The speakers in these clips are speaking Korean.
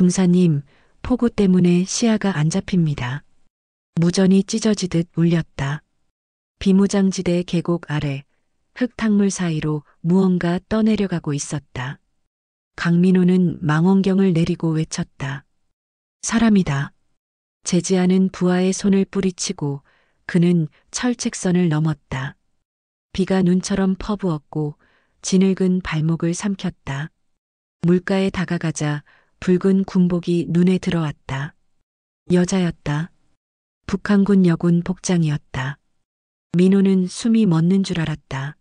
중사님, 폭우 때문에 시야가 안 잡힙니다. 무전이 찢어지듯 울렸다. 비무장지대 계곡 아래 흙탕물 사이로 무언가 떠내려가고 있었다. 강민호는 망원경을 내리고 외쳤다. 사람이다. 제지하는 부하의 손을 뿌리치고 그는 철책선을 넘었다. 비가 눈처럼 퍼부었고 진흙은 발목을 삼켰다. 물가에 다가가자 붉은 군복이 눈에 들어왔다. 여자였다. 북한군 여군 복장이었다. 민호는 숨이 멎는 줄 알았다.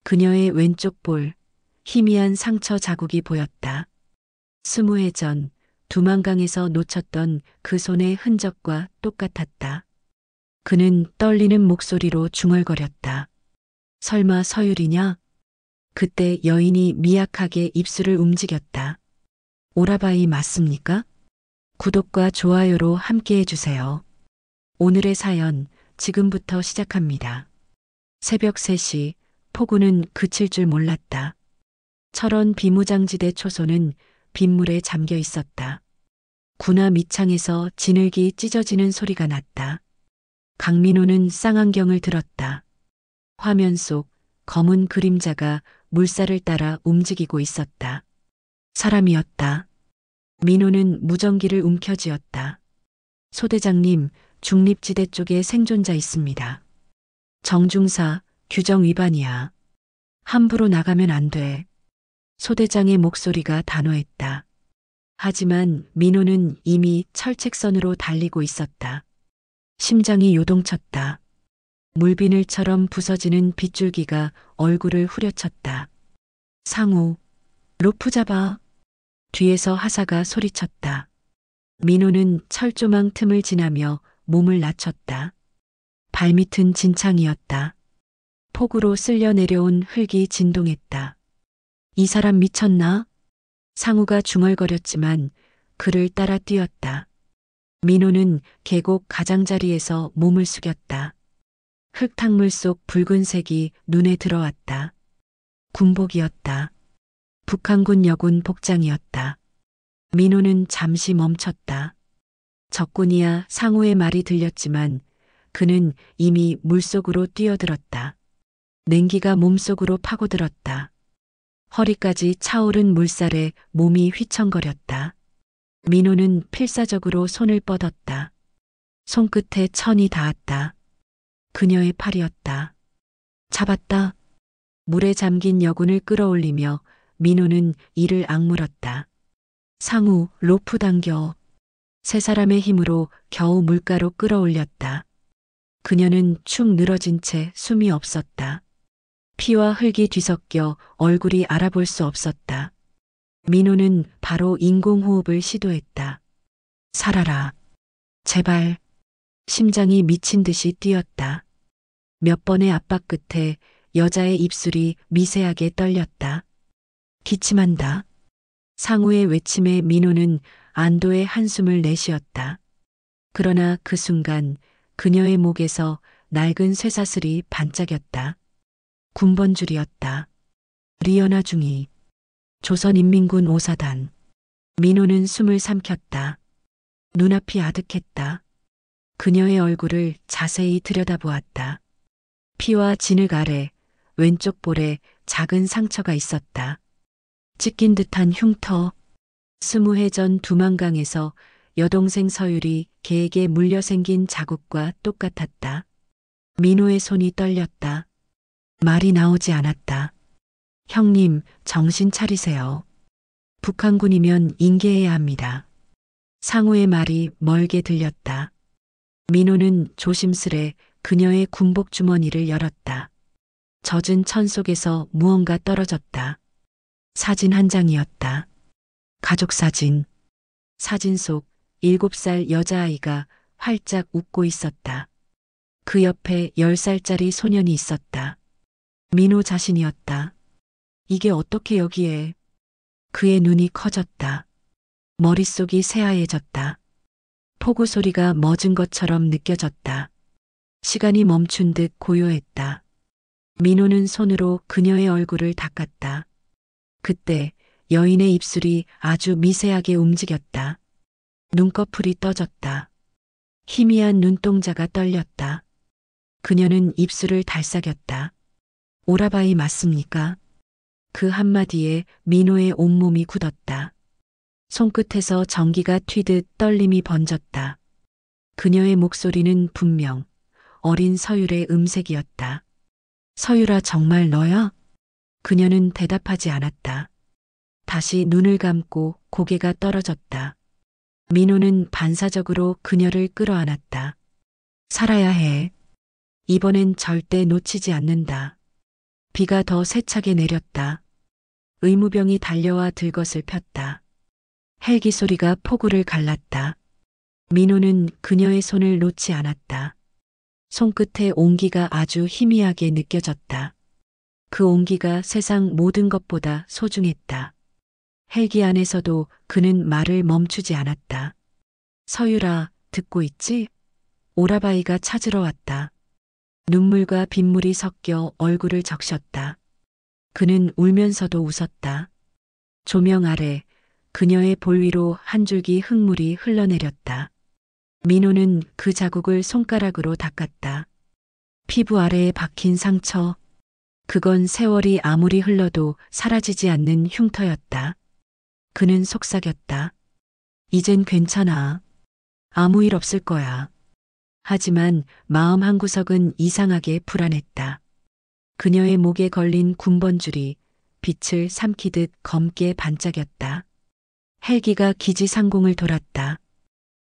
그녀의 왼쪽 볼, 희미한 상처 자국이 보였다. 20해 전 두만강에서 놓쳤던 그 손의 흔적과 똑같았다. 그는 떨리는 목소리로 중얼거렸다. 설마 서율이냐? 그때 여인이 미약하게 입술을 움직였다. 오라바이 맞습니까? 구독과 좋아요로 함께해 주세요. 오늘의 사연 지금부터 시작합니다. 새벽 3시 폭우는 그칠 줄 몰랐다. 철원 비무장지대 초소는 빗물에 잠겨 있었다. 군화 밑창에서 진흙이 찢어지는 소리가 났다. 강민호는 쌍안경을 들었다. 화면 속 검은 그림자가 물살을 따라 움직이고 있었다. 사람이었다. 민호는 무전기를 움켜쥐었다. 소대장님, 중립지대 쪽에 생존자 있습니다. 정중사, 규정 위반이야. 함부로 나가면 안 돼. 소대장의 목소리가 단호했다. 하지만 민호는 이미 철책선으로 달리고 있었다. 심장이 요동쳤다. 물비늘처럼 부서지는 빗줄기가 얼굴을 후려쳤다. 상우, 로프 잡아. 뒤에서 하사가 소리쳤다. 민호는 철조망 틈을 지나며 몸을 낮췄다. 발밑은 진창이었다. 폭우로 쓸려 내려온 흙이 진동했다. 이 사람 미쳤나? 상우가 중얼거렸지만 그를 따라 뛰었다. 민호는 계곡 가장자리에서 몸을 숙였다. 흙탕물 속 붉은색이 눈에 들어왔다. 군복이었다. 북한군 여군 복장이었다. 민호는 잠시 멈췄다. 적군이야 상우의 말이 들렸지만 그는 이미 물속으로 뛰어들었다. 냉기가 몸속으로 파고들었다. 허리까지 차오른 물살에 몸이 휘청거렸다. 민호는 필사적으로 손을 뻗었다. 손끝에 천이 닿았다. 그녀의 팔이었다. 잡았다. 물에 잠긴 여군을 끌어올리며 민호는 이를 악물었다. 상우, 로프 당겨. 세 사람의 힘으로 겨우 물가로 끌어올렸다. 그녀는 축 늘어진 채 숨이 없었다. 피와 흙이 뒤섞여 얼굴이 알아볼 수 없었다. 민호는 바로 인공호흡을 시도했다. 살아라. 제발. 심장이 미친 듯이 뛰었다. 몇 번의 압박 끝에 여자의 입술이 미세하게 떨렸다. 기침한다. 상우의 외침에 민호는 안도의 한숨을 내쉬었다. 그러나 그 순간 그녀의 목에서 낡은 쇠사슬이 반짝였다. 군번줄이었다. 리연아 중위. 조선인민군 5사단. 민호는 숨을 삼켰다. 눈앞이 아득했다. 그녀의 얼굴을 자세히 들여다보았다. 피와 진흙 아래 왼쪽 볼에 작은 상처가 있었다. 찢긴 듯한 흉터. 20해 전 두만강에서 여동생 서율이 개에게 물려 생긴 자국과 똑같았다. 민호의 손이 떨렸다. 말이 나오지 않았다. 형님, 정신 차리세요. 북한군이면 인계해야 합니다. 상우의 말이 멀게 들렸다. 민호는 조심스레 그녀의 군복 주머니를 열었다. 젖은 천 속에서 무언가 떨어졌다. 사진 한 장이었다. 가족 사진. 사진 속 7살 여자아이가 활짝 웃고 있었다. 그 옆에 10살짜리 소년이 있었다. 민호 자신이었다. 이게 어떻게 여기에? 그의 눈이 커졌다. 머릿속이 새하얘졌다. 폭우 소리가 멎은 것처럼 느껴졌다. 시간이 멈춘 듯 고요했다. 민호는 손으로 그녀의 얼굴을 닦았다. 그때 여인의 입술이 아주 미세하게 움직였다. 눈꺼풀이 떠졌다. 희미한 눈동자가 떨렸다. 그녀는 입술을 달싹였다. 오라바이 맞습니까? 그 한마디에 민호의 온몸이 굳었다. 손끝에서 전기가 튀듯 떨림이 번졌다. 그녀의 목소리는 분명 어린 서율의 음색이었다. 서율아, 정말 너야? 그녀는 대답하지 않았다. 다시 눈을 감고 고개가 떨어졌다. 민호는 반사적으로 그녀를 끌어안았다. 살아야 해. 이번엔 절대 놓치지 않는다. 비가 더 세차게 내렸다. 의무병이 달려와 들것을 폈다. 헬기 소리가 폭우를 갈랐다. 민호는 그녀의 손을 놓지 않았다. 손끝의 온기가 아주 희미하게 느껴졌다. 그 온기가 세상 모든 것보다 소중했다. 헬기 안에서도 그는 말을 멈추지 않았다. 서율아, 듣고 있지? 오라바이가 찾으러 왔다. 눈물과 빗물이 섞여 얼굴을 적셨다. 그는 울면서도 웃었다. 조명 아래 그녀의 볼 위로 한 줄기 흙물이 흘러내렸다. 민호는 그 자국을 손가락으로 닦았다. 피부 아래에 박힌 상처. 그건 세월이 아무리 흘러도 사라지지 않는 흉터였다. 그는 속삭였다. 이젠 괜찮아. 아무 일 없을 거야. 하지만 마음 한구석은 이상하게 불안했다. 그녀의 목에 걸린 군번줄이 빛을 삼키듯 검게 반짝였다. 헬기가 기지 상공을 돌았다.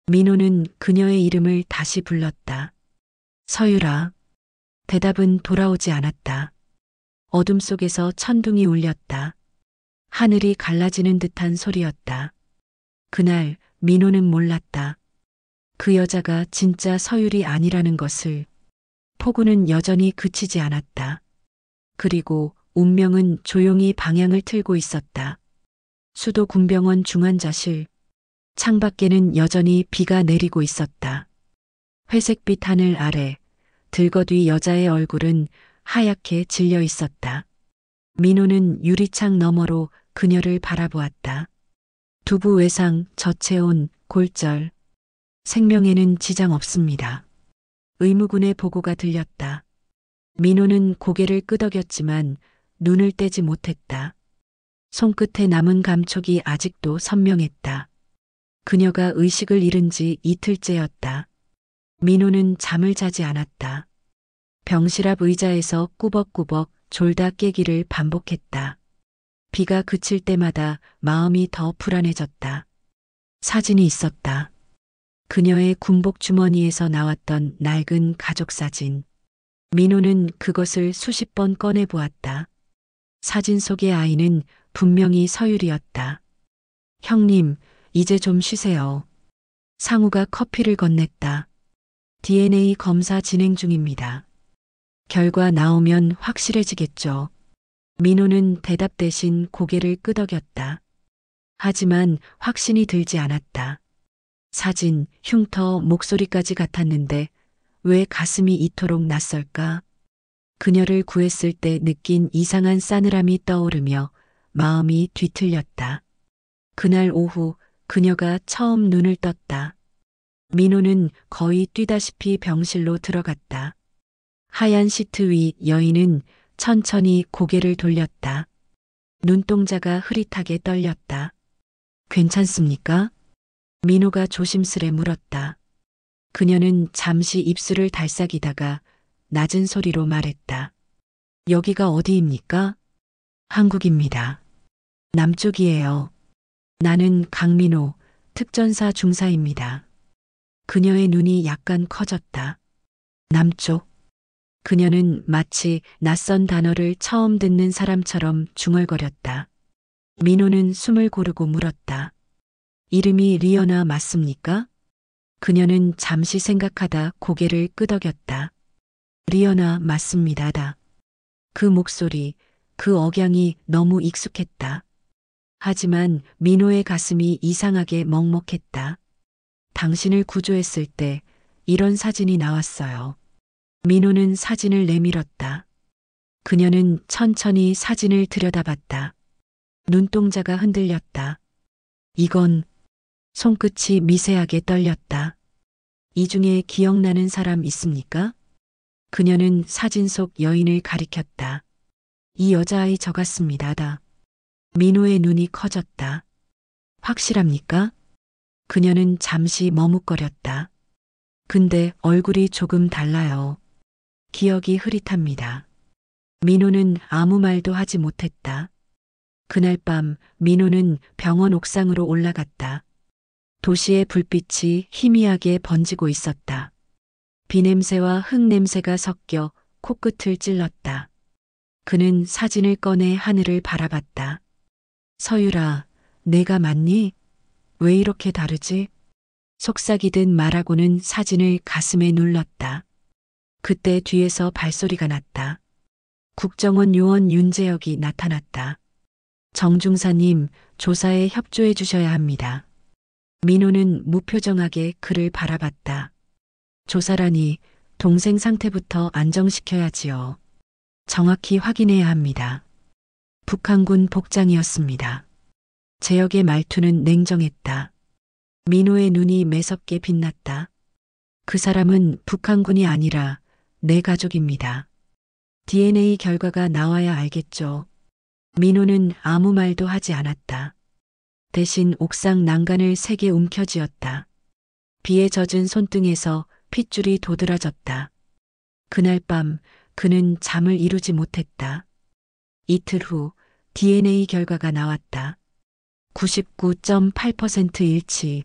민호는 그녀의 이름을 다시 불렀다. 서율아. 대답은 돌아오지 않았다. 어둠 속에서 천둥이 울렸다. 하늘이 갈라지는 듯한 소리였다. 그날 민호는 몰랐다. 그 여자가 진짜 서율이 아니라는 것을. 폭우는 여전히 그치지 않았다. 그리고 운명은 조용히 방향을 틀고 있었다. 수도 군병원 중환자실. 창밖에는 여전히 비가 내리고 있었다. 회색빛 하늘 아래 들것 위 여자의 얼굴은 하얗게 질려 있었다. 민호는 유리창 너머로 그녀를 바라보았다. 두부 외상, 저체온, 골절. 생명에는 지장 없습니다. 의무군의 보고가 들렸다. 민호는 고개를 끄덕였지만 눈을 떼지 못했다. 손끝에 남은 감촉이 아직도 선명했다. 그녀가 의식을 잃은 지 이틀째였다. 민호는 잠을 자지 않았다. 병실 앞 의자에서 꾸벅꾸벅 졸다 깨기를 반복했다. 비가 그칠 때마다 마음이 더 불안해졌다. 사진이 있었다. 그녀의 군복 주머니에서 나왔던 낡은 가족 사진. 민호는 그것을 수십 번 꺼내 보았다. 사진 속의 아이는 분명히 서율이었다. 형님, 이제 좀 쉬세요. 상우가 커피를 건넸다. DNA 검사 진행 중입니다. 결과 나오면 확실해지겠죠. 민호는 대답 대신 고개를 끄덕였다. 하지만 확신이 들지 않았다. 사진, 흉터, 목소리까지 같았는데 왜 가슴이 이토록 낯설까? 그녀를 구했을 때 느낀 이상한 싸늘함이 떠오르며 마음이 뒤틀렸다. 그날 오후 그녀가 처음 눈을 떴다. 민호는 거의 뛰다시피 병실로 들어갔다. 하얀 시트 위 여인은 천천히 고개를 돌렸다. 눈동자가 흐릿하게 떨렸다. 괜찮습니까? 민호가 조심스레 물었다. 그녀는 잠시 입술을 달싹이다가 낮은 소리로 말했다. 여기가 어디입니까? 한국입니다. 남쪽이에요. 나는 강민호, 특전사 중사입니다. 그녀의 눈이 약간 커졌다. 남쪽. 그녀는 마치 낯선 단어를 처음 듣는 사람처럼 중얼거렸다. 민호는 숨을 고르고 물었다. 이름이 리어나 맞습니까? 그녀는 잠시 생각하다 고개를 끄덕였다. 리어나 맞습니다다. 그 목소리, 그 억양이 너무 익숙했다. 하지만 민호의 가슴이 이상하게 먹먹했다. 당신을 구조했을 때 이런 사진이 나왔어요. 민호는 사진을 내밀었다. 그녀는 천천히 사진을 들여다봤다. 눈동자가 흔들렸다. 이건 손끝이 미세하게 떨렸다. 이 중에 기억나는 사람 있습니까? 그녀는 사진 속 여인을 가리켰다. 이 여자아이 저 같습니다. 민호의 눈이 커졌다. 확실합니까? 그녀는 잠시 머뭇거렸다. 근데 얼굴이 조금 달라요. 기억이 흐릿합니다. 민호는 아무 말도 하지 못했다. 그날 밤 민호는 병원 옥상으로 올라갔다. 도시의 불빛이 희미하게 번지고 있었다. 비냄새와 흙냄새가 섞여 코끝을 찔렀다. 그는 사진을 꺼내 하늘을 바라봤다. 서유라, 내가 맞니? 왜 이렇게 다르지? 속삭이듯 말하고는 사진을 가슴에 눌렀다. 그때 뒤에서 발소리가 났다. 국정원 요원 윤재혁이 나타났다. 정중사님, 조사에 협조해 주셔야 합니다. 민호는 무표정하게 그를 바라봤다. 조사라니 동생 상태부터 안정시켜야지요. 정확히 확인해야 합니다. 북한군 복장이었습니다. 재혁의 말투는 냉정했다. 민호의 눈이 매섭게 빛났다. 그 사람은 북한군이 아니라 내 가족입니다. DNA 결과가 나와야 알겠죠. 민호는 아무 말도 하지 않았다. 대신 옥상 난간을 세게 움켜쥐었다. 비에 젖은 손등에서 핏줄이 도드라졌다. 그날 밤 그는 잠을 이루지 못했다. 이틀 후 DNA 결과가 나왔다. 99.8% 일치.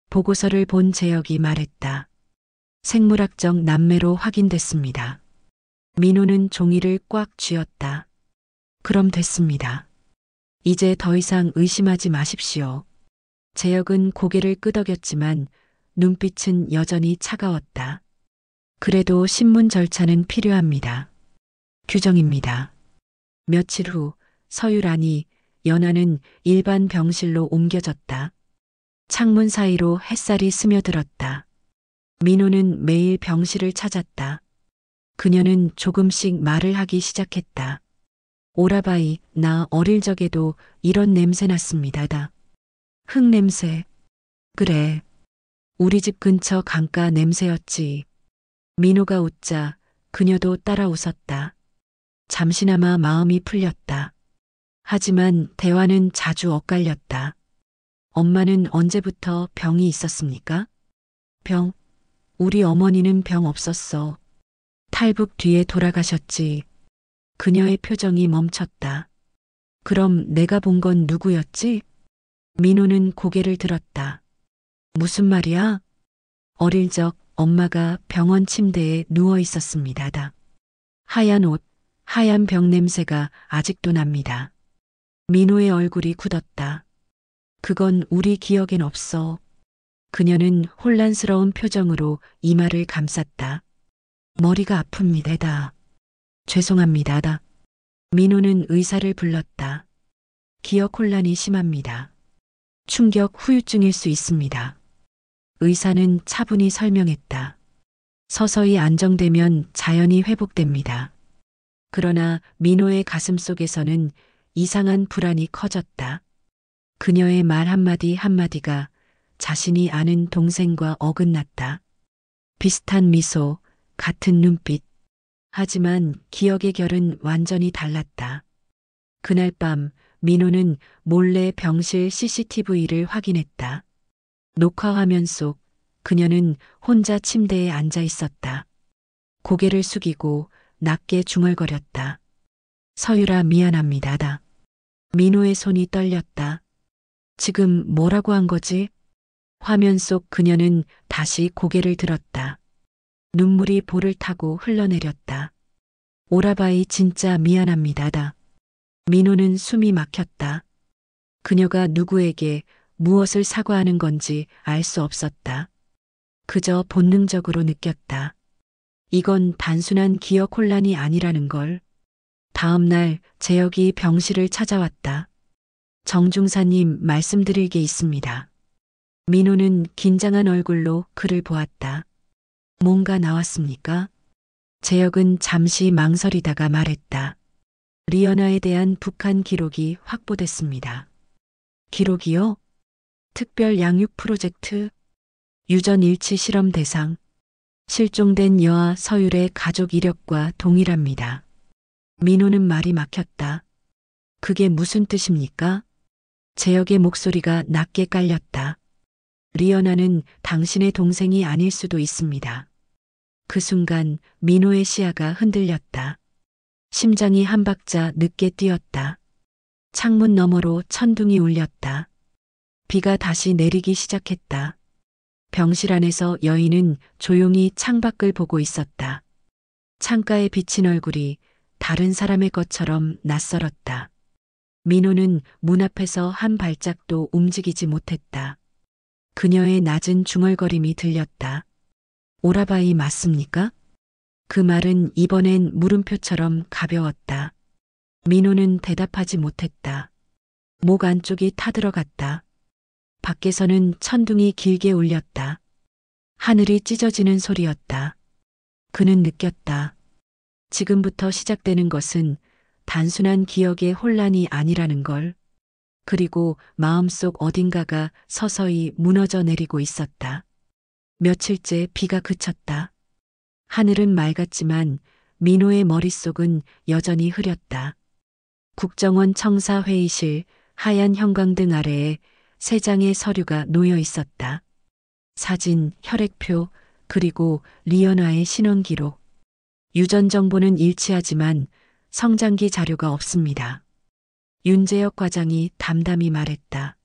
보고서를 본 재혁이 말했다. 생물학적 남매로 확인됐습니다. 민호는 종이를 꽉 쥐었다. 그럼 됐습니다. 이제 더 이상 의심하지 마십시오. 재혁은 고개를 끄덕였지만 눈빛은 여전히 차가웠다. 그래도 신문 절차는 필요합니다. 규정입니다. 며칠 후 서유란이 연하는 일반 병실로 옮겨졌다. 창문 사이로 햇살이 스며들었다. 민호는 매일 병실을 찾았다. 그녀는 조금씩 말을 하기 시작했다. 오라바이, 나 어릴 적에도 이런 냄새 났습니다. 흙냄새. 그래. 우리 집 근처 강가 냄새였지. 민호가 웃자 그녀도 따라 웃었다. 잠시나마 마음이 풀렸다. 하지만 대화는 자주 엇갈렸다. 엄마는 언제부터 병이 있었습니까? 병? 우리 어머니는 병 없었어. 탈북 뒤에 돌아가셨지. 그녀의 표정이 멈췄다. 그럼 내가 본 건 누구였지? 민호는 고개를 들었다. 무슨 말이야? 어릴 적 엄마가 병원 침대에 누워 있었습니다. 하얀 옷, 하얀 병 냄새가 아직도 납니다. 민호의 얼굴이 굳었다. 그건 우리 기억엔 없어. 그녀는 혼란스러운 표정으로 이마를 감쌌다. 머리가 아픕니다. 죄송합니다. 민호는 의사를 불렀다. 기억 혼란이 심합니다. 충격 후유증일 수 있습니다. 의사는 차분히 설명했다. 서서히 안정되면 자연히 회복됩니다. 그러나 민호의 가슴 속에서는 이상한 불안이 커졌다. 그녀의 말 한마디 한마디가 자신이 아는 동생과 어긋났다. 비슷한 미소, 같은 눈빛. 하지만 기억의 결은 완전히 달랐다. 그날 밤 민호는 몰래 병실 CCTV를 확인했다. 녹화 화면 속 그녀는 혼자 침대에 앉아 있었다. 고개를 숙이고 낮게 중얼거렸다. 서유라 미안합니다. 민호의 손이 떨렸다. 지금 뭐라고 한 거지? 화면 속 그녀는 다시 고개를 들었다. 눈물이 볼을 타고 흘러내렸다. 오라바이 진짜 미안합니다. 민호는 숨이 막혔다. 그녀가 누구에게 무엇을 사과하는 건지 알 수 없었다. 그저 본능적으로 느꼈다. 이건 단순한 기억 혼란이 아니라는 걸. 다음 날 재혁이 병실을 찾아왔다. 정중사님 말씀드릴 게 있습니다. 민호는 긴장한 얼굴로 그를 보았다. 뭔가 나왔습니까? 재혁은 잠시 망설이다가 말했다. 리연아에 대한 북한 기록이 확보됐습니다. 기록이요? 특별 양육 프로젝트, 유전 일치 실험 대상, 실종된 여아 서율의 가족 이력과 동일합니다. 민호는 말이 막혔다. 그게 무슨 뜻입니까? 재혁의 목소리가 낮게 깔렸다. 리연아는 당신의 동생이 아닐 수도 있습니다. 그 순간 민호의 시야가 흔들렸다. 심장이 한 박자 늦게 뛰었다. 창문 너머로 천둥이 울렸다. 비가 다시 내리기 시작했다. 병실 안에서 여인은 조용히 창밖을 보고 있었다. 창가에 비친 얼굴이 다른 사람의 것처럼 낯설었다. 민호는 문 앞에서 한 발짝도 움직이지 못했다. 그녀의 낮은 중얼거림이 들렸다. 오라바이 맞습니까? 그 말은 이번엔 물음표처럼 가벼웠다. 민호는 대답하지 못했다. 목 안쪽이 타들어갔다. 밖에서는 천둥이 길게 울렸다. 하늘이 찢어지는 소리였다. 그는 느꼈다. 지금부터 시작되는 것은 단순한 기억의 혼란이 아니라는 걸. 그리고 마음속 어딘가가 서서히 무너져 내리고 있었다. 며칠째 비가 그쳤다. 하늘은 맑았지만 민호의 머릿속은 여전히 흐렸다. 국정원 청사 회의실 하얀 형광등 아래에 3장의 서류가 놓여 있었다. 사진, 혈액표, 그리고 리연아의 신원 기록. 유전 정보는 일치하지만 성장기 자료가 없습니다. 윤재혁 과장이 담담히 말했다.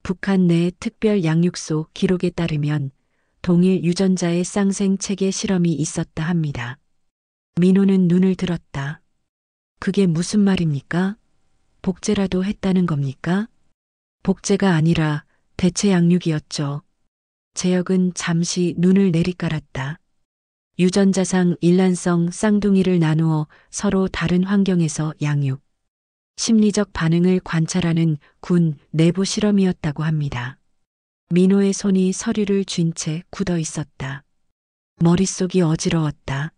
북한 내 특별 양육소 기록에 따르면 동일 유전자의 쌍생 체계 실험이 있었다 합니다. 민호는 눈을 들었다. 그게 무슨 말입니까? 복제라도 했다는 겁니까? 복제가 아니라 대체 양육이었죠. 재혁은 잠시 눈을 내리깔았다. 유전자상 일란성 쌍둥이를 나누어 서로 다른 환경에서 양육. 심리적 반응을 관찰하는 군 내부 실험이었다고 합니다. 민호의 손이 서류를 쥔 채 굳어 있었다. 머릿속이 어지러웠다.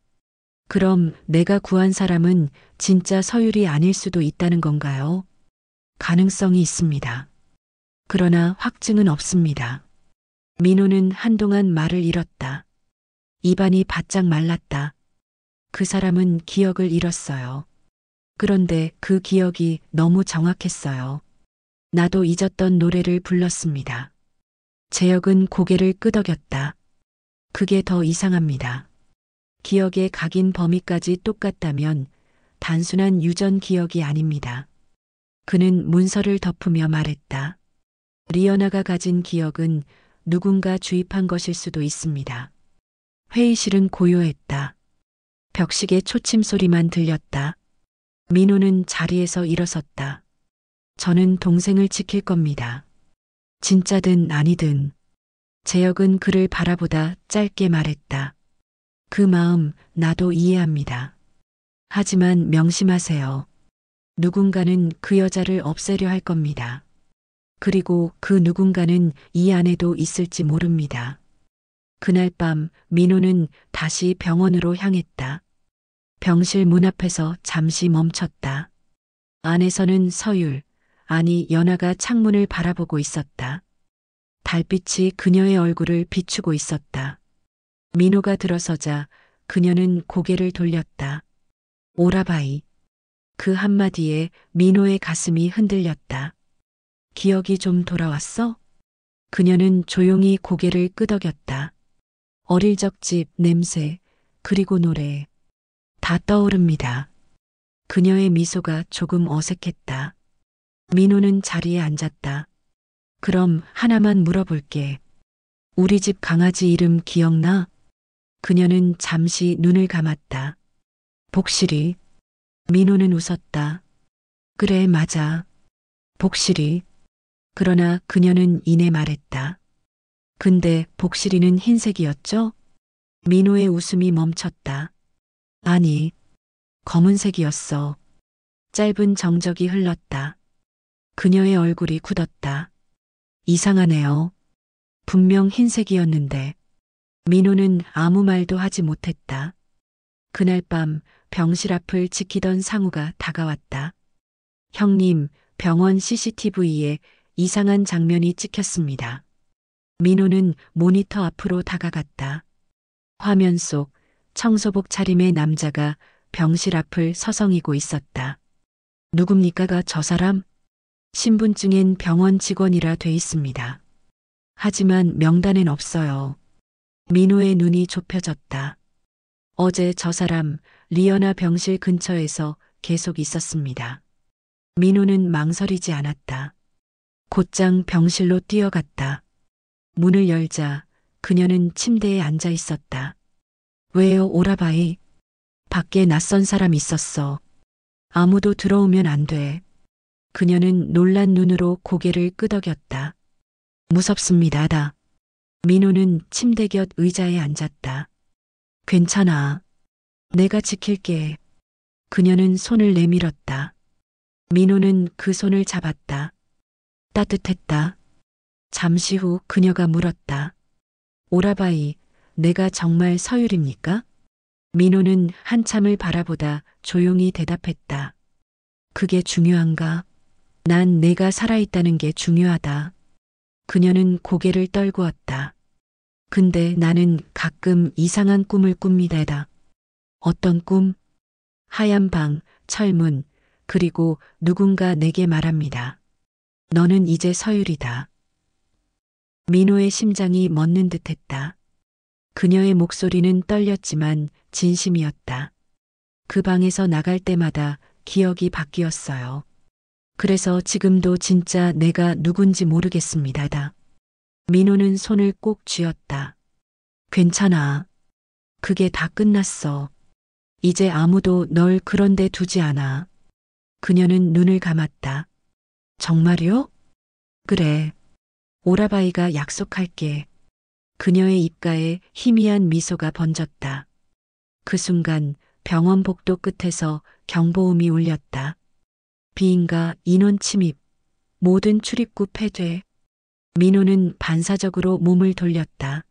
그럼 내가 구한 사람은 진짜 서율이 아닐 수도 있다는 건가요? 가능성이 있습니다. 그러나 확증은 없습니다. 민호는 한동안 말을 잃었다. 입안이 바짝 말랐다. 그 사람은 기억을 잃었어요. 그런데 그 기억이 너무 정확했어요. 나도 잊었던 노래를 불렀습니다. 재혁은 고개를 끄덕였다. 그게 더 이상합니다. 기억의 각인 범위까지 똑같다면 단순한 유전 기억이 아닙니다. 그는 문서를 덮으며 말했다. 리연아가 가진 기억은 누군가 주입한 것일 수도 있습니다. 회의실은 고요했다. 벽식의 초침 소리만 들렸다. 민호는 자리에서 일어섰다. 저는 동생을 지킬 겁니다. 진짜든 아니든. 재혁은 그를 바라보다 짧게 말했다. 그 마음 나도 이해합니다. 하지만 명심하세요. 누군가는 그 여자를 없애려 할 겁니다. 그리고 그 누군가는 이 안에도 있을지 모릅니다. 그날 밤 민호는 다시 병원으로 향했다. 병실 문 앞에서 잠시 멈췄다. 안에서는 서율, 아니 연아가 창문을 바라보고 있었다. 달빛이 그녀의 얼굴을 비추고 있었다. 민호가 들어서자 그녀는 고개를 돌렸다. 오라바이. 그 한마디에 민호의 가슴이 흔들렸다. 기억이 좀 돌아왔어? 그녀는 조용히 고개를 끄덕였다. 어릴 적 집 냄새, 그리고 노래. 다 떠오릅니다. 그녀의 미소가 조금 어색했다. 민호는 자리에 앉았다. 그럼 하나만 물어볼게. 우리 집 강아지 이름 기억나? 그녀는 잠시 눈을 감았다. 복실이. 민호는 웃었다. 그래, 맞아. 복실이. 그러나 그녀는 이내 말했다. 근데 복실이는 흰색이었죠? 민호의 웃음이 멈췄다. 아니, 검은색이었어. 짧은 정적이 흘렀다. 그녀의 얼굴이 굳었다. 이상하네요. 분명 흰색이었는데. 민호는 아무 말도 하지 못했다. 그날 밤 병실 앞을 지키던 상우가 다가왔다. 형님, 병원 CCTV에 이상한 장면이 찍혔습니다. 민호는 모니터 앞으로 다가갔다. 화면 속 청소복 차림의 남자가 병실 앞을 서성이고 있었다. 누굽니까가 저 사람? 신분증엔 병원 직원이라 돼 있습니다. 하지만 명단엔 없어요. 민호의 눈이 좁혀졌다. 어제 저 사람 리어나 병실 근처에서 계속 있었습니다. 민호는 망설이지 않았다. 곧장 병실로 뛰어갔다. 문을 열자 그녀는 침대에 앉아 있었다. 왜요, 오라바이? 밖에 낯선 사람 있었어. 아무도 들어오면 안 돼. 그녀는 놀란 눈으로 고개를 끄덕였다. 무섭습니다. 민호는 침대 곁 의자에 앉았다. 괜찮아. 내가 지킬게. 그녀는 손을 내밀었다. 민호는 그 손을 잡았다. 따뜻했다. 잠시 후 그녀가 물었다. 오라바이, 내가 정말 서율입니까? 민호는 한참을 바라보다 조용히 대답했다. 그게 중요한가? 난 내가 살아있다는 게 중요하다. 그녀는 고개를 떨구었다. 근데 나는 가끔 이상한 꿈을 꿉니다. 어떤 꿈? 하얀 방, 철문, 그리고 누군가 내게 말합니다. 너는 이제 서율이다. 민호의 심장이 멎는 듯했다. 그녀의 목소리는 떨렸지만 진심이었다. 그 방에서 나갈 때마다 기억이 바뀌었어요. 그래서 지금도 진짜 내가 누군지 모르겠습니다. 민호는 손을 꼭 쥐었다. 괜찮아. 그게 다 끝났어. 이제 아무도 널 그런 데 두지 않아. 그녀는 눈을 감았다. 정말요? 그래. 오라바이가 약속할게. 그녀의 입가에 희미한 미소가 번졌다. 그 순간 병원 복도 끝에서 경보음이 울렸다. 비인가 인원 침입, 모든 출입구 폐쇄. 민호는 반사적으로 몸을 돌렸다.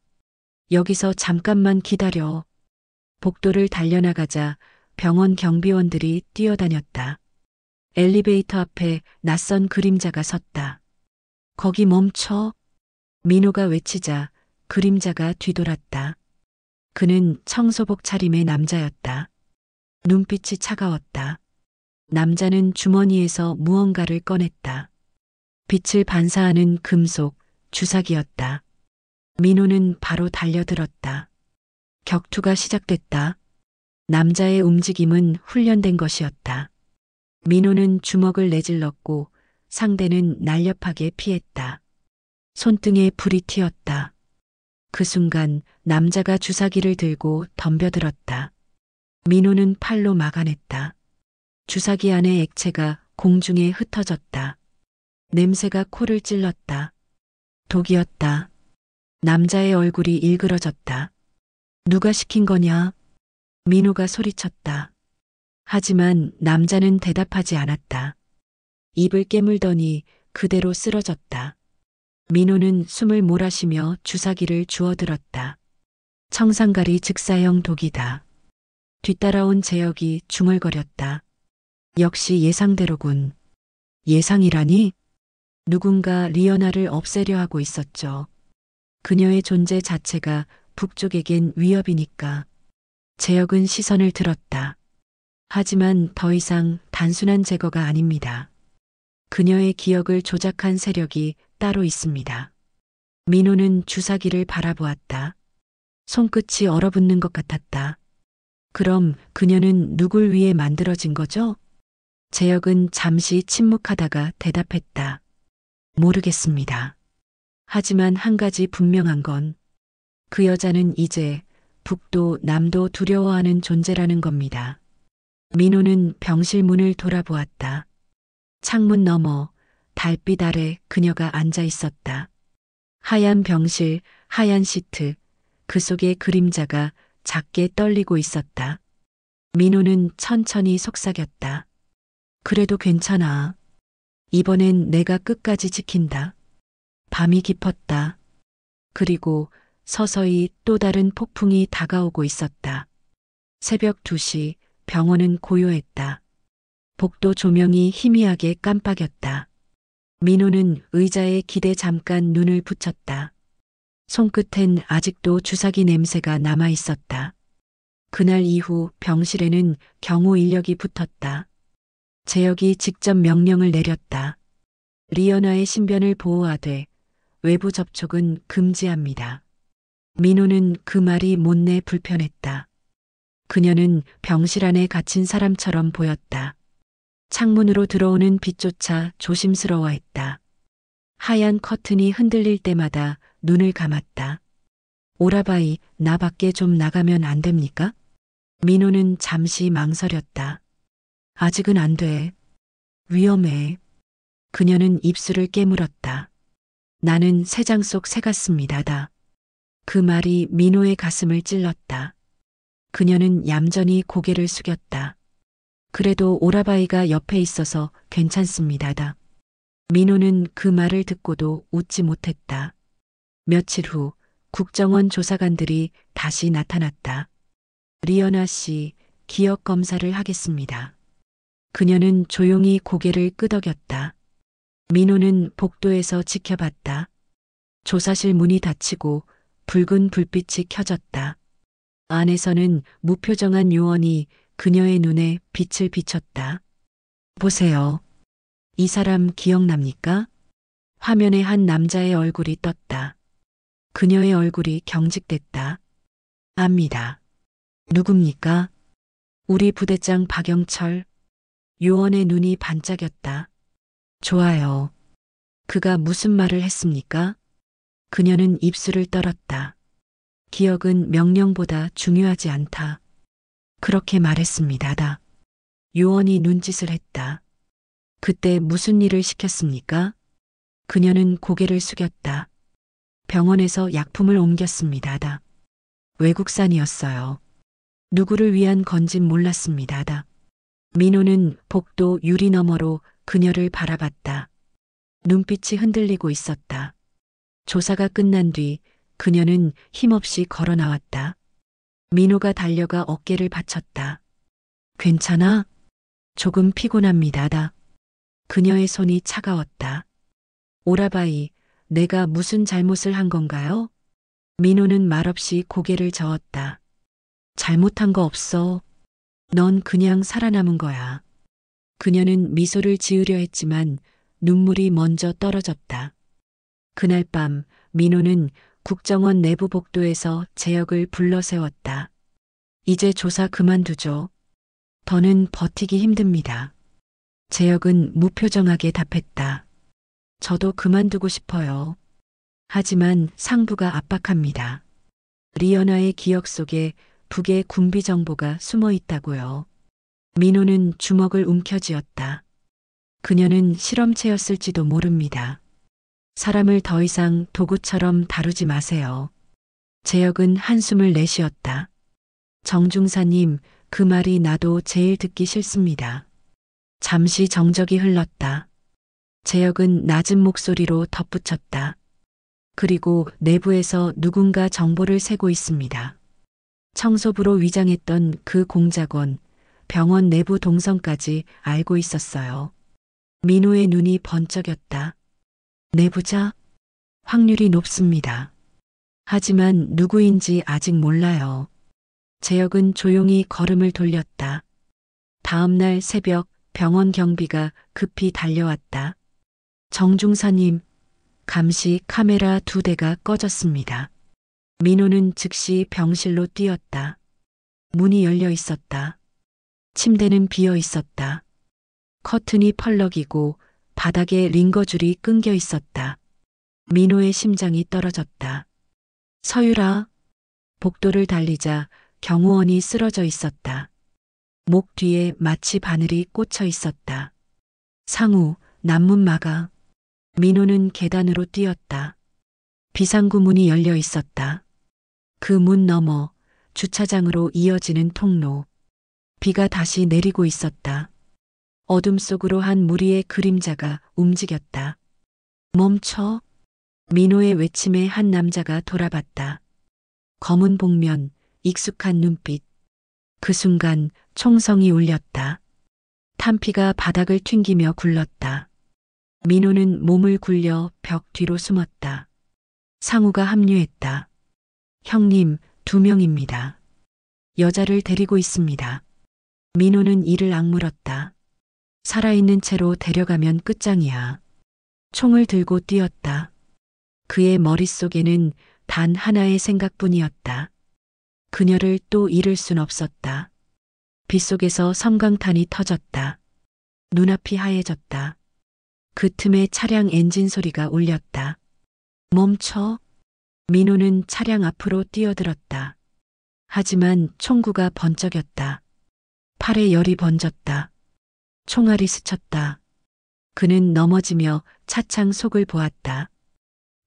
여기서 잠깐만 기다려. 복도를 달려나가자 병원 경비원들이 뛰어다녔다. 엘리베이터 앞에 낯선 그림자가 섰다. 거기 멈춰. 민호가 외치자 그림자가 뒤돌았다. 그는 청소복 차림의 남자였다. 눈빛이 차가웠다. 남자는 주머니에서 무언가를 꺼냈다. 빛을 반사하는 금속, 주사기였다. 민호는 바로 달려들었다. 격투가 시작됐다. 남자의 움직임은 훈련된 것이었다. 민호는 주먹을 내질렀고 상대는 날렵하게 피했다. 손등에 불이 튀었다. 그 순간 남자가 주사기를 들고 덤벼들었다. 민호는 팔로 막아냈다. 주사기 안의 액체가 공중에 흩어졌다. 냄새가 코를 찔렀다. 독이었다. 남자의 얼굴이 일그러졌다. 누가 시킨 거냐? 민호가 소리쳤다. 하지만 남자는 대답하지 않았다. 입을 깨물더니 그대로 쓰러졌다. 민호는 숨을 몰아쉬며 주사기를 주워들었다. 청산가리 즉사형 독이다. 뒤따라온 재혁이 중얼거렸다. 역시 예상대로군. 예상이라니? 누군가 리어나를 없애려 하고 있었죠. 그녀의 존재 자체가 북쪽에겐 위협이니까. 재혁은 시선을 들었다. 하지만 더 이상 단순한 제거가 아닙니다. 그녀의 기억을 조작한 세력이 따로 있습니다. 민호는 주사기를 바라보았다. 손끝이 얼어붙는 것 같았다. 그럼 그녀는 누굴 위해 만들어진 거죠? 재혁은 잠시 침묵하다가 대답했다. 모르겠습니다. 하지만 한 가지 분명한 건 그 여자는 이제 북도 남도 두려워하는 존재라는 겁니다. 민호는 병실 문을 돌아보았다. 창문 너머 달빛 아래 그녀가 앉아 있었다. 하얀 병실, 하얀 시트, 그 속에 그림자가 작게 떨리고 있었다. 민호는 천천히 속삭였다. 그래도 괜찮아. 이번엔 내가 끝까지 지킨다. 밤이 깊었다. 그리고 서서히 또 다른 폭풍이 다가오고 있었다. 새벽 2시 병원은 고요했다. 복도 조명이 희미하게 깜빡였다. 민호는 의자에 기대 잠깐 눈을 붙였다. 손끝엔 아직도 주사기 냄새가 남아 있었다. 그날 이후 병실에는 경호 인력이 붙었다. 재혁이 직접 명령을 내렸다. 리연아의 신변을 보호하되 외부 접촉은 금지합니다. 민호는 그 말이 못내 불편했다. 그녀는 병실 안에 갇힌 사람처럼 보였다. 창문으로 들어오는 빛조차 조심스러워했다. 하얀 커튼이 흔들릴 때마다 눈을 감았다. 오라바이, 나 밖에 좀 나가면 안 됩니까? 민호는 잠시 망설였다. 아직은 안 돼. 위험해. 그녀는 입술을 깨물었다. 나는 새장 속 새 같습니다다. 그 말이 민호의 가슴을 찔렀다. 그녀는 얌전히 고개를 숙였다. 그래도 오라바이가 옆에 있어서 괜찮습니다다. 민호는 그 말을 듣고도 웃지 못했다. 며칠 후 국정원 조사관들이 다시 나타났다. 리연아 씨, 기억 검사를 하겠습니다. 그녀는 조용히 고개를 끄덕였다. 민호는 복도에서 지켜봤다. 조사실 문이 닫히고 붉은 불빛이 켜졌다. 안에서는 무표정한 요원이 그녀의 눈에 빛을 비췄다. 보세요. 이 사람 기억납니까? 화면에 한 남자의 얼굴이 떴다. 그녀의 얼굴이 경직됐다. 압니다. 누굽니까? 우리 부대장 박영철. 요원의 눈이 반짝였다. 좋아요. 그가 무슨 말을 했습니까? 그녀는 입술을 떨었다. 기억은 명령보다 중요하지 않다. 그렇게 말했습니다다. 요원이 눈짓을 했다. 그때 무슨 일을 시켰습니까? 그녀는 고개를 숙였다. 병원에서 약품을 옮겼습니다다. 외국산이었어요. 누구를 위한 건진 몰랐습니다다. 민호는 복도 유리 너머로 그녀를 바라봤다. 눈빛이 흔들리고 있었다. 조사가 끝난 뒤 그녀는 힘없이 걸어 나왔다. 민호가 달려가 어깨를 받쳤다. 괜찮아? 조금 피곤합니다다. 그녀의 손이 차가웠다. 오라바이, 내가 무슨 잘못을 한 건가요? 민호는 말없이 고개를 저었다. 잘못한 거 없어. 넌 그냥 살아남은 거야. 그녀는 미소를 지으려 했지만 눈물이 먼저 떨어졌다. 그날 밤 민호는 국정원 내부 복도에서 재혁을 불러 세웠다. 이제 조사 그만두죠. 더는 버티기 힘듭니다. 재혁은 무표정하게 답했다. 저도 그만두고 싶어요. 하지만 상부가 압박합니다. 리연아의 기억 속에 북의 군비 정보가 숨어 있다고요. 민호는 주먹을 움켜쥐었다. 그녀는 실험체였을지도 모릅니다. 사람을 더 이상 도구처럼 다루지 마세요. 재혁은 한숨을 내쉬었다. 정중사님, 그 말이 나도 제일 듣기 싫습니다. 잠시 정적이 흘렀다. 재혁은 낮은 목소리로 덧붙였다. 그리고 내부에서 누군가 정보를 세고 있습니다. 청소부로 위장했던 그 공작원, 병원 내부 동선까지 알고 있었어요. 민호의 눈이 번쩍였다. 내부자? 확률이 높습니다. 하지만 누구인지 아직 몰라요. 재혁은 조용히 걸음을 돌렸다. 다음 날 새벽 병원 경비가 급히 달려왔다. 정중사님, 감시 카메라 2대가 꺼졌습니다. 민호는 즉시 병실로 뛰었다. 문이 열려 있었다. 침대는 비어 있었다. 커튼이 펄럭이고 바닥에 링거줄이 끊겨 있었다. 민호의 심장이 떨어졌다. 서유라. 복도를 달리자 경호원이 쓰러져 있었다. 목 뒤에 마치 바늘이 꽂혀 있었다. 상우, 남문 막아. 민호는 계단으로 뛰었다. 비상구 문이 열려 있었다. 그 문 너머 주차장으로 이어지는 통로. 비가 다시 내리고 있었다. 어둠 속으로 한 무리의 그림자가 움직였다. 멈춰. 민호의 외침에 한 남자가 돌아봤다. 검은 복면, 익숙한 눈빛. 그 순간 총성이 울렸다. 탄피가 바닥을 튕기며 굴렀다. 민호는 몸을 굴려 벽 뒤로 숨었다. 상우가 합류했다. 형님, 2명입니다. 여자를 데리고 있습니다. 민호는 이를 악물었다. 살아있는 채로 데려가면 끝장이야. 총을 들고 뛰었다. 그의 머릿속에는 단 하나의 생각뿐이었다. 그녀를 또 잃을 순 없었다. 빗속에서 섬광탄이 터졌다. 눈앞이 하얘졌다. 그 틈에 차량 엔진 소리가 울렸다. 멈춰. 민호는 차량 앞으로 뛰어들었다. 하지만 총구가 번쩍였다. 팔에 열이 번졌다. 총알이 스쳤다. 그는 넘어지며 차창 속을 보았다.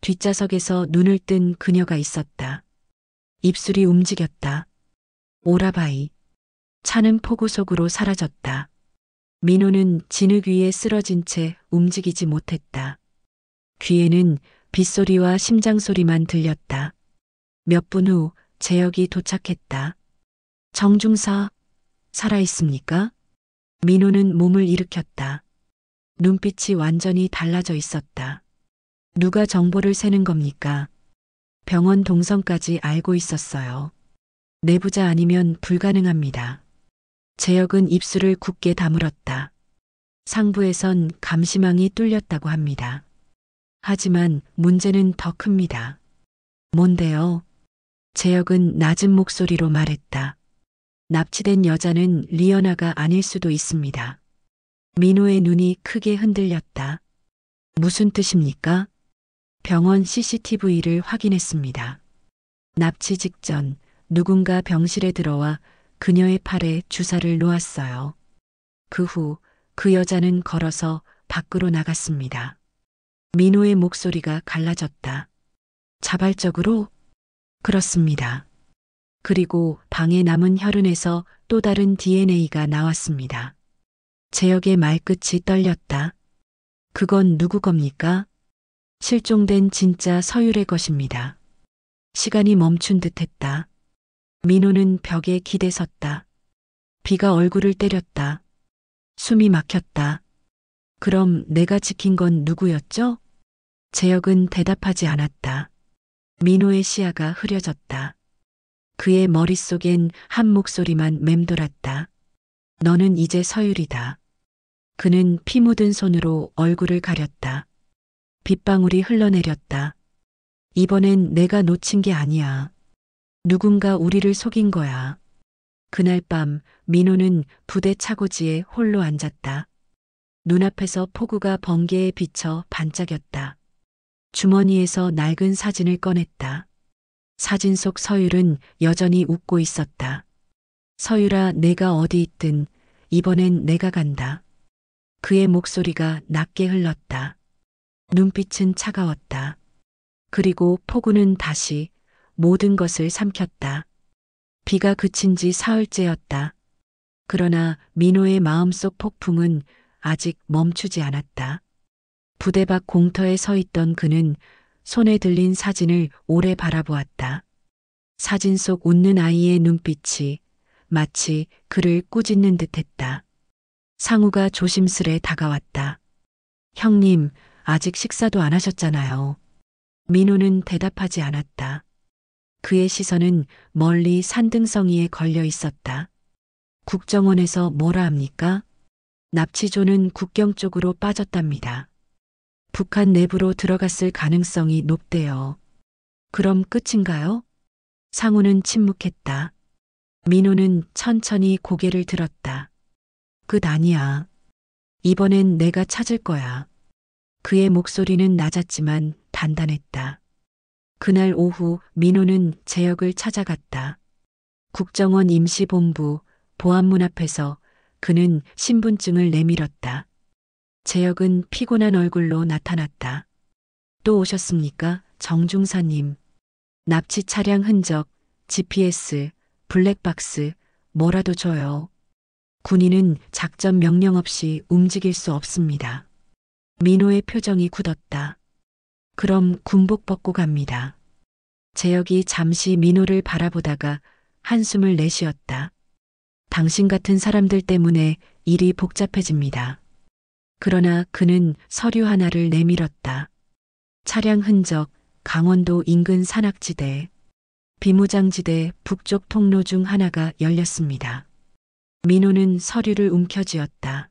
뒷좌석에서 눈을 뜬 그녀가 있었다. 입술이 움직였다. 오라바이. 차는 폭우 속으로 사라졌다. 민호는 진흙 위에 쓰러진 채 움직이지 못했다. 귀에는 빗소리와 심장 소리만 들렸다. 몇 분 후 재혁이 도착했다. 정중사, 살아있습니까? 민호는 몸을 일으켰다. 눈빛이 완전히 달라져 있었다. 누가 정보를 새는 겁니까? 병원 동선까지 알고 있었어요. 내부자 아니면 불가능합니다. 재혁은 입술을 굳게 다물었다. 상부에선 감시망이 뚫렸다고 합니다. 하지만 문제는 더 큽니다. 뭔데요? 재혁은 낮은 목소리로 말했다. 납치된 여자는 리어나가 아닐 수도 있습니다. 민호의 눈이 크게 흔들렸다. 무슨 뜻입니까? 병원 CCTV를 확인했습니다. 납치 직전 누군가 병실에 들어와 그녀의 팔에 주사를 놓았어요. 그 후 그 여자는 걸어서 밖으로 나갔습니다. 민호의 목소리가 갈라졌다. 자발적으로? 그렇습니다. 그리고 방에 남은 혈흔에서 또 다른 DNA가 나왔습니다. 재혁의 말끝이 떨렸다. 그건 누구 겁니까? 실종된 진짜 서율의 것입니다. 시간이 멈춘 듯했다. 민호는 벽에 기대섰다. 비가 얼굴을 때렸다. 숨이 막혔다. 그럼 내가 지킨 건 누구였죠? 재혁은 대답하지 않았다. 민호의 시야가 흐려졌다. 그의 머릿속엔 한 목소리만 맴돌았다. 너는 이제 서율이다. 그는 피 묻은 손으로 얼굴을 가렸다. 빗방울이 흘러내렸다. 이번엔 내가 놓친 게 아니야. 누군가 우리를 속인 거야. 그날 밤 민호는 부대 차고지에 홀로 앉았다. 눈앞에서 폭우가 번개에 비쳐 반짝였다. 주머니에서 낡은 사진을 꺼냈다. 사진 속 서율은 여전히 웃고 있었다. 서율아, 내가 어디 있든 이번엔 내가 간다. 그의 목소리가 낮게 흘렀다. 눈빛은 차가웠다. 그리고 폭우는 다시 모든 것을 삼켰다. 비가 그친 지 사흘째였다. 그러나 민호의 마음속 폭풍은 아직 멈추지 않았다. 부대 밖 공터에 서 있던 그는 손에 들린 사진을 오래 바라보았다. 사진 속 웃는 아이의 눈빛이 마치 그를 꾸짖는 듯했다. 상우가 조심스레 다가왔다. 형님, 아직 식사도 안 하셨잖아요. 민호는 대답하지 않았다. 그의 시선은 멀리 산등성이에 걸려 있었다. 국정원에서 뭐라 합니까? 납치조는 국경 쪽으로 빠졌답니다. 북한 내부로 들어갔을 가능성이 높대요. 그럼 끝인가요? 상우는 침묵했다. 민호는 천천히 고개를 들었다. 끝 아니야. 이번엔 내가 찾을 거야. 그의 목소리는 낮았지만 단단했다. 그날 오후 민호는 재혁을 찾아갔다. 국정원 임시본부 보안문 앞에서 그는 신분증을 내밀었다. 재혁은 피곤한 얼굴로 나타났다. 또 오셨습니까, 정중사님? 납치 차량 흔적, GPS, 블랙박스, 뭐라도 줘요. 군인은 작전 명령 없이 움직일 수 없습니다. 민호의 표정이 굳었다. 그럼 군복 벗고 갑니다. 재혁이 잠시 민호를 바라보다가 한숨을 내쉬었다. 당신 같은 사람들 때문에 일이 복잡해집니다. 그러나 그는 서류 하나를 내밀었다. 차량 흔적, 강원도 인근 산악지대, 비무장지대 북쪽 통로 중 하나가 열렸습니다. 민호는 서류를 움켜쥐었다.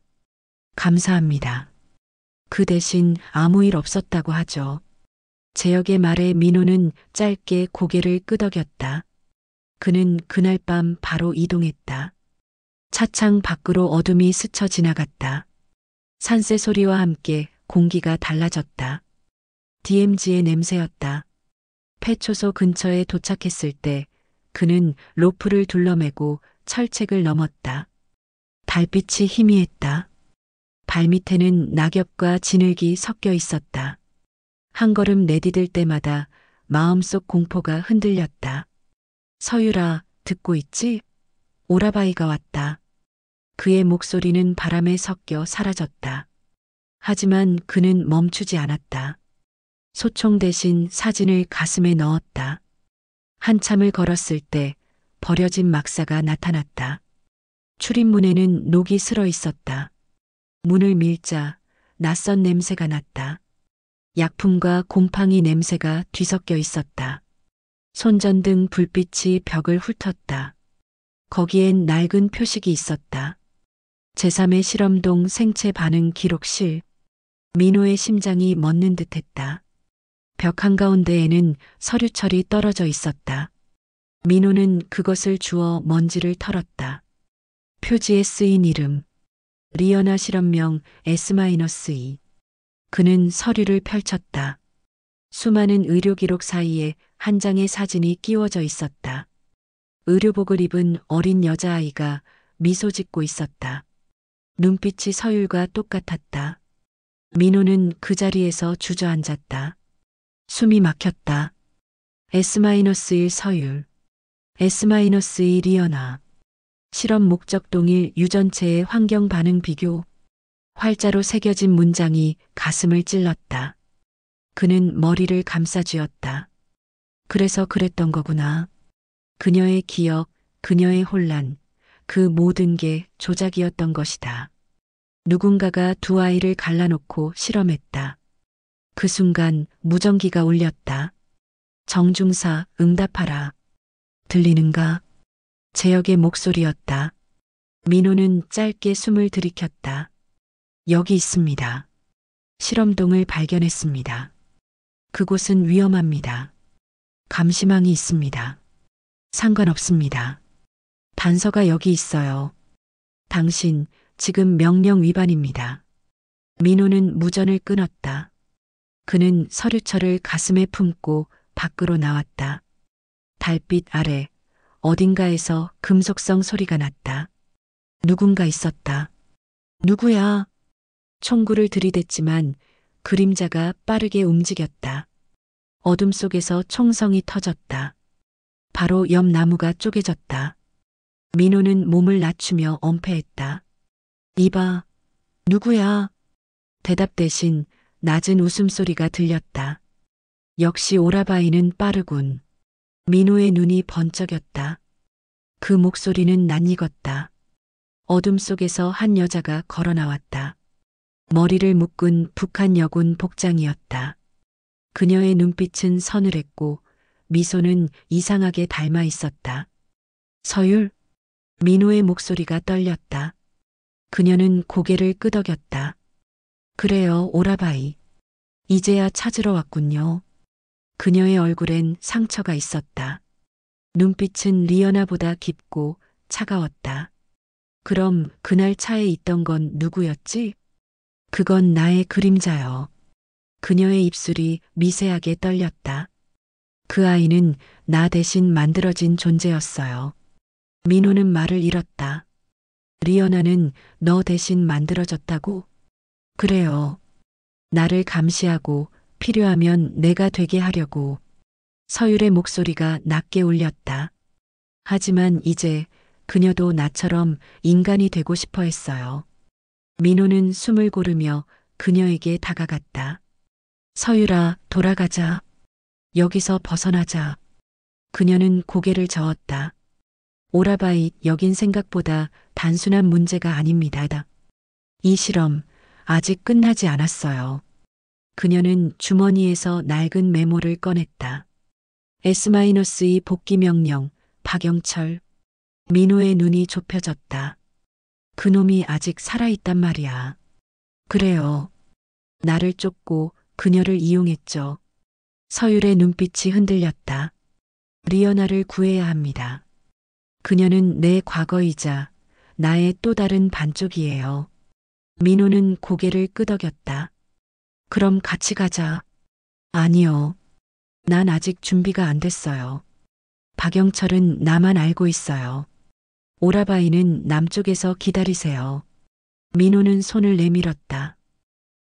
감사합니다. 그 대신 아무 일 없었다고 하죠. 재혁의 말에 민호는 짧게 고개를 끄덕였다. 그는 그날 밤 바로 이동했다. 차창 밖으로 어둠이 스쳐 지나갔다. 산새 소리와 함께 공기가 달라졌다. DMZ의 냄새였다. 폐초소 근처에 도착했을 때 그는 로프를 둘러매고 철책을 넘었다. 달빛이 희미했다. 발밑에는 낙엽과 진흙이 섞여 있었다. 한 걸음 내디딜 때마다 마음속 공포가 흔들렸다. 서유라, 듣고 있지? 오라바이가 왔다. 그의 목소리는 바람에 섞여 사라졌다. 하지만 그는 멈추지 않았다. 소총 대신 사진을 가슴에 넣었다. 한참을 걸었을 때 버려진 막사가 나타났다. 출입문에는 녹이 슬어 있었다. 문을 밀자 낯선 냄새가 났다. 약품과 곰팡이 냄새가 뒤섞여 있었다. 손전등 불빛이 벽을 훑었다. 거기엔 낡은 표식이 있었다. 제3의 실험동 생체 반응 기록실. 민호의 심장이 멎는 듯했다. 벽 한가운데에는 서류철이 떨어져 있었다. 민호는 그것을 주워 먼지를 털었다. 표지에 쓰인 이름. 리어나 실험명 S-2. 그는 서류를 펼쳤다. 수많은 의료 기록 사이에 한 장의 사진이 끼워져 있었다. 의료복을 입은 어린 여자아이가 미소 짓고 있었다. 눈빛이 서율과 똑같았다. 민호는 그 자리에서 주저앉았다. 숨이 막혔다. S-1 서율, S-2 리어나. 실험 목적 동일 유전체의 환경 반응 비교. 활자로 새겨진 문장이 가슴을 찔렀다. 그는 머리를 감싸쥐었다. 그래서 그랬던 거구나. 그녀의 기억, 그녀의 혼란, 그 모든 게 조작이었던 것이다. 누군가가 두 아이를 갈라놓고 실험했다. 그 순간 무전기가 울렸다. 정중사, 응답하라. 들리는가? 재혁의 목소리였다. 민호는 짧게 숨을 들이켰다. 여기 있습니다. 실험동을 발견했습니다. 그곳은 위험합니다. 감시망이 있습니다. 상관없습니다. 단서가 여기 있어요. 당신 지금 명령 위반입니다. 민호는 무전을 끊었다. 그는 서류철을 가슴에 품고 밖으로 나왔다. 달빛 아래 어딘가에서 금속성 소리가 났다. 누군가 있었다. 누구야? 총구를 들이댔지만 그림자가 빠르게 움직였다. 어둠 속에서 총성이 터졌다. 바로 옆 나무가 쪼개졌다. 민호는 몸을 낮추며 엄폐했다. 이봐, 누구야? 대답 대신 낮은 웃음소리가 들렸다. 역시 오라바이는 빠르군. 민호의 눈이 번쩍였다. 그 목소리는 낯익었다. 어둠 속에서 한 여자가 걸어 나왔다. 머리를 묶은 북한 여군 복장이었다. 그녀의 눈빛은 서늘했고 미소는 이상하게 닮아 있었다. 서율? 민호의 목소리가 떨렸다. 그녀는 고개를 끄덕였다. 그래요, 오라바이. 이제야 찾으러 왔군요. 그녀의 얼굴엔 상처가 있었다. 눈빛은 리어나보다 깊고 차가웠다. 그럼 그날 차에 있던 건 누구였지? 그건 나의 그림자요. 그녀의 입술이 미세하게 떨렸다. 그 아이는 나 대신 만들어진 존재였어요. 민호는 말을 잃었다. 리어나는 너 대신 만들어졌다고? 그래요. 나를 감시하고 필요하면 내가 되게 하려고. 서율의 목소리가 낮게 울렸다. 하지만 이제 그녀도 나처럼 인간이 되고 싶어 했어요. 민호는 숨을 고르며 그녀에게 다가갔다. 서율아, 돌아가자. 여기서 벗어나자. 그녀는 고개를 저었다. 오라바이, 여긴 생각보다 단순한 문제가 아닙니다. 이 실험 아직 끝나지 않았어요. 그녀는 주머니에서 낡은 메모를 꺼냈다. S-2 복귀 명령, 박영철. 민호의 눈이 좁혀졌다. 그놈이 아직 살아있단 말이야. 그래요. 나를 쫓고 그녀를 이용했죠. 서율의 눈빛이 흔들렸다. 리어나를 구해야 합니다. 그녀는 내 과거이자 나의 또 다른 반쪽이에요. 민호는 고개를 끄덕였다. 그럼 같이 가자. 아니요. 난 아직 준비가 안 됐어요. 박영철은 나만 알고 있어요. 오라바이는 남쪽에서 기다리세요. 민호는 손을 내밀었다.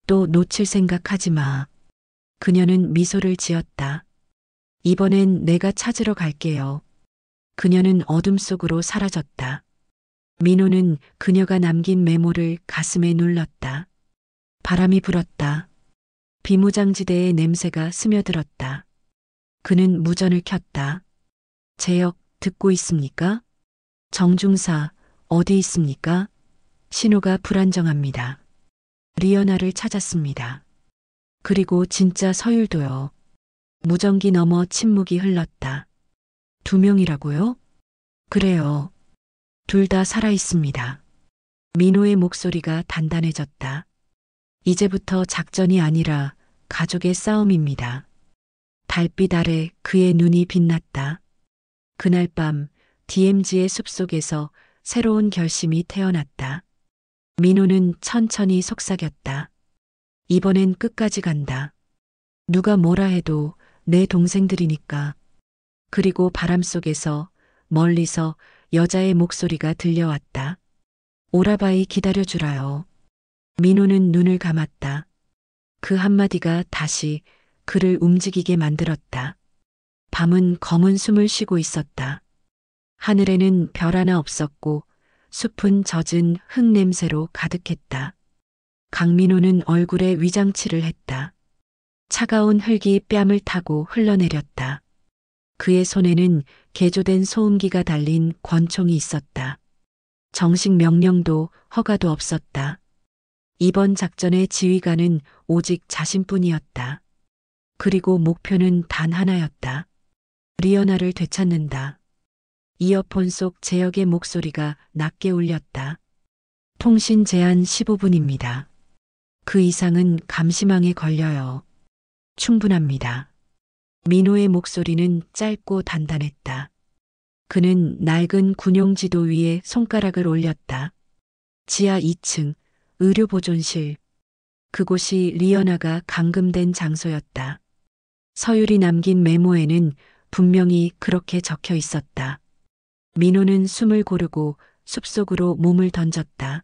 또 놓칠 생각하지 마. 그녀는 미소를 지었다. 이번엔 내가 찾으러 갈게요. 그녀는 어둠 속으로 사라졌다. 민호는 그녀가 남긴 메모를 가슴에 눌렀다. 바람이 불었다. 비무장지대의 냄새가 스며들었다. 그는 무전을 켰다. 제역, 듣고 있습니까? 정중사, 어디 있습니까? 신호가 불안정합니다. 리어나를 찾았습니다. 그리고 진짜 서율도요. 무전기 너머 침묵이 흘렀다. 2명이라고요? 그래요. 둘 다 살아있습니다. 민호의 목소리가 단단해졌다. 이제부터 작전이 아니라 가족의 싸움입니다. 달빛 아래 그의 눈이 빛났다. 그날 밤 DMZ의 숲속에서 새로운 결심이 태어났다. 민호는 천천히 속삭였다. 이번엔 끝까지 간다. 누가 뭐라 해도 내 동생들이니까. 그리고 바람 속에서 멀리서 여자의 목소리가 들려왔다. 오라바이 기다려주라요. 민호는 눈을 감았다. 그 한마디가 다시 그를 움직이게 만들었다. 밤은 검은 숨을 쉬고 있었다. 하늘에는 별 하나 없었고 숲은 젖은 흙 냄새로 가득했다. 강민호는 얼굴에 위장치를 했다. 차가운 흙이 뺨을 타고 흘러내렸다. 그의 손에는 개조된 소음기가 달린 권총이 있었다. 정식 명령도 허가도 없었다. 이번 작전의 지휘관은 오직 자신뿐이었다. 그리고 목표는 단 하나였다. 리어나를 되찾는다. 이어폰 속 제역의 목소리가 낮게 울렸다. 통신 제한 15분입니다. 그 이상은 감시망에 걸려요. 충분합니다. 민호의 목소리는 짧고 단단했다. 그는 낡은 군용지도 위에 손가락을 올렸다. 지하 2층, 의료보존실. 그곳이 리어나가 감금된 장소였다. 서율이 남긴 메모에는 분명히 그렇게 적혀 있었다. 민호는 숨을 고르고 숲속으로 몸을 던졌다.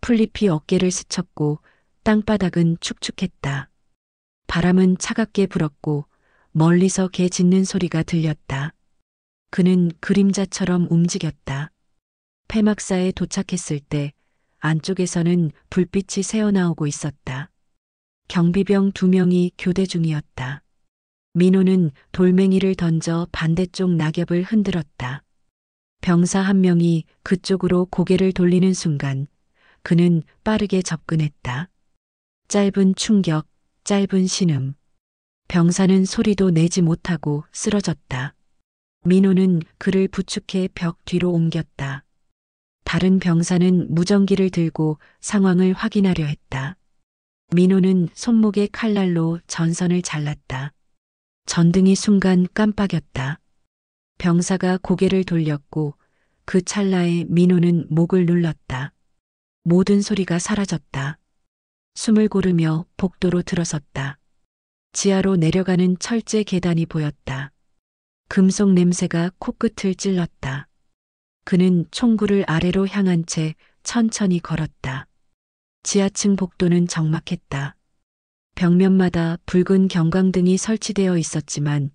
풀잎이 어깨를 스쳤고 땅바닥은 축축했다. 바람은 차갑게 불었고 멀리서 개 짖는 소리가 들렸다. 그는 그림자처럼 움직였다. 폐막사에 도착했을 때 안쪽에서는 불빛이 새어나오고 있었다. 경비병 2명이 교대 중이었다. 민호는 돌멩이를 던져 반대쪽 낙엽을 흔들었다. 병사 1명이 그쪽으로 고개를 돌리는 순간 그는 빠르게 접근했다. 짧은 충격, 짧은 신음. 병사는 소리도 내지 못하고 쓰러졌다. 민호는 그를 부축해 벽 뒤로 옮겼다. 다른 병사는 무전기를 들고 상황을 확인하려 했다. 민호는 손목에 칼날로 전선을 잘랐다. 전등이 순간 깜빡였다. 병사가 고개를 돌렸고 그 찰나에 민호는 목을 눌렀다. 모든 소리가 사라졌다. 숨을 고르며 복도로 들어섰다. 지하로 내려가는 철제 계단이 보였다. 금속 냄새가 코끝을 찔렀다. 그는 총구를 아래로 향한 채 천천히 걸었다. 지하층 복도는 적막했다. 벽면마다 붉은 경광등이 설치되어 있었지만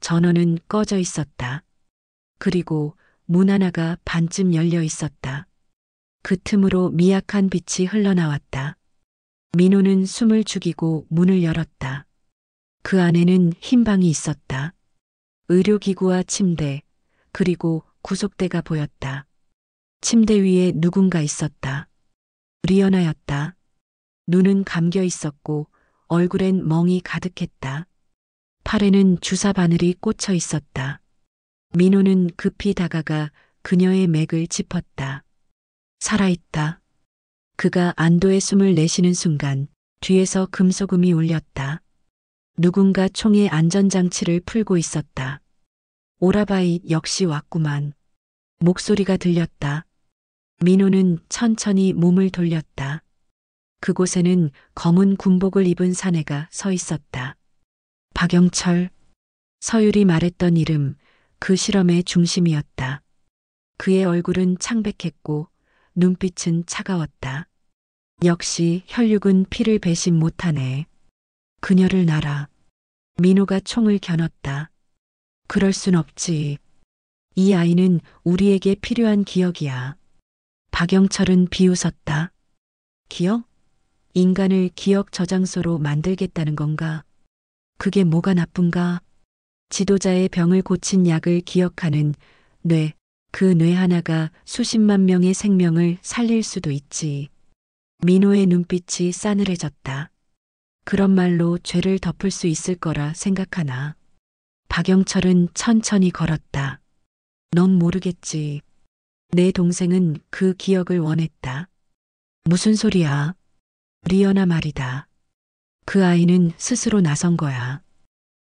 전원은 꺼져 있었다. 그리고 문 하나가 반쯤 열려 있었다. 그 틈으로 미약한 빛이 흘러나왔다. 민호는 숨을 죽이고 문을 열었다. 그 안에는 흰 방이 있었다. 의료기구와 침대, 그리고 구속대가 보였다. 침대 위에 누군가 있었다. 리어나였다. 눈은 감겨 있었고 얼굴엔 멍이 가득했다. 팔에는 주사 바늘이 꽂혀 있었다. 민호는 급히 다가가 그녀의 맥을 짚었다. 살아있다. 그가 안도의 숨을 내쉬는 순간 뒤에서 금소금이 울렸다. 누군가 총의 안전장치를 풀고 있었다. 오라바이 역시 왔구만. 목소리가 들렸다. 민호는 천천히 몸을 돌렸다. 그곳에는 검은 군복을 입은 사내가 서 있었다. 박영철. 서율이 말했던 이름, 그 실험의 중심이었다. 그의 얼굴은 창백했고 눈빛은 차가웠다. 역시 혈육은 피를 배신 못하네. 그녀를 놔라. 민호가 총을 겨눴다. 그럴 순 없지. 이 아이는 우리에게 필요한 기억이야. 박영철은 비웃었다. 기억? 인간을 기억 저장소로 만들겠다는 건가? 그게 뭐가 나쁜가? 지도자의 병을 고친 약을 기억하는 뇌, 그 뇌 하나가 수십만 명의 생명을 살릴 수도 있지. 민호의 눈빛이 싸늘해졌다. 그런 말로 죄를 덮을 수 있을 거라 생각하나? 박영철은 천천히 걸었다. 넌 모르겠지. 내 동생은 그 기억을 원했다. 무슨 소리야? 리어나 말이다. 그 아이는 스스로 나선 거야.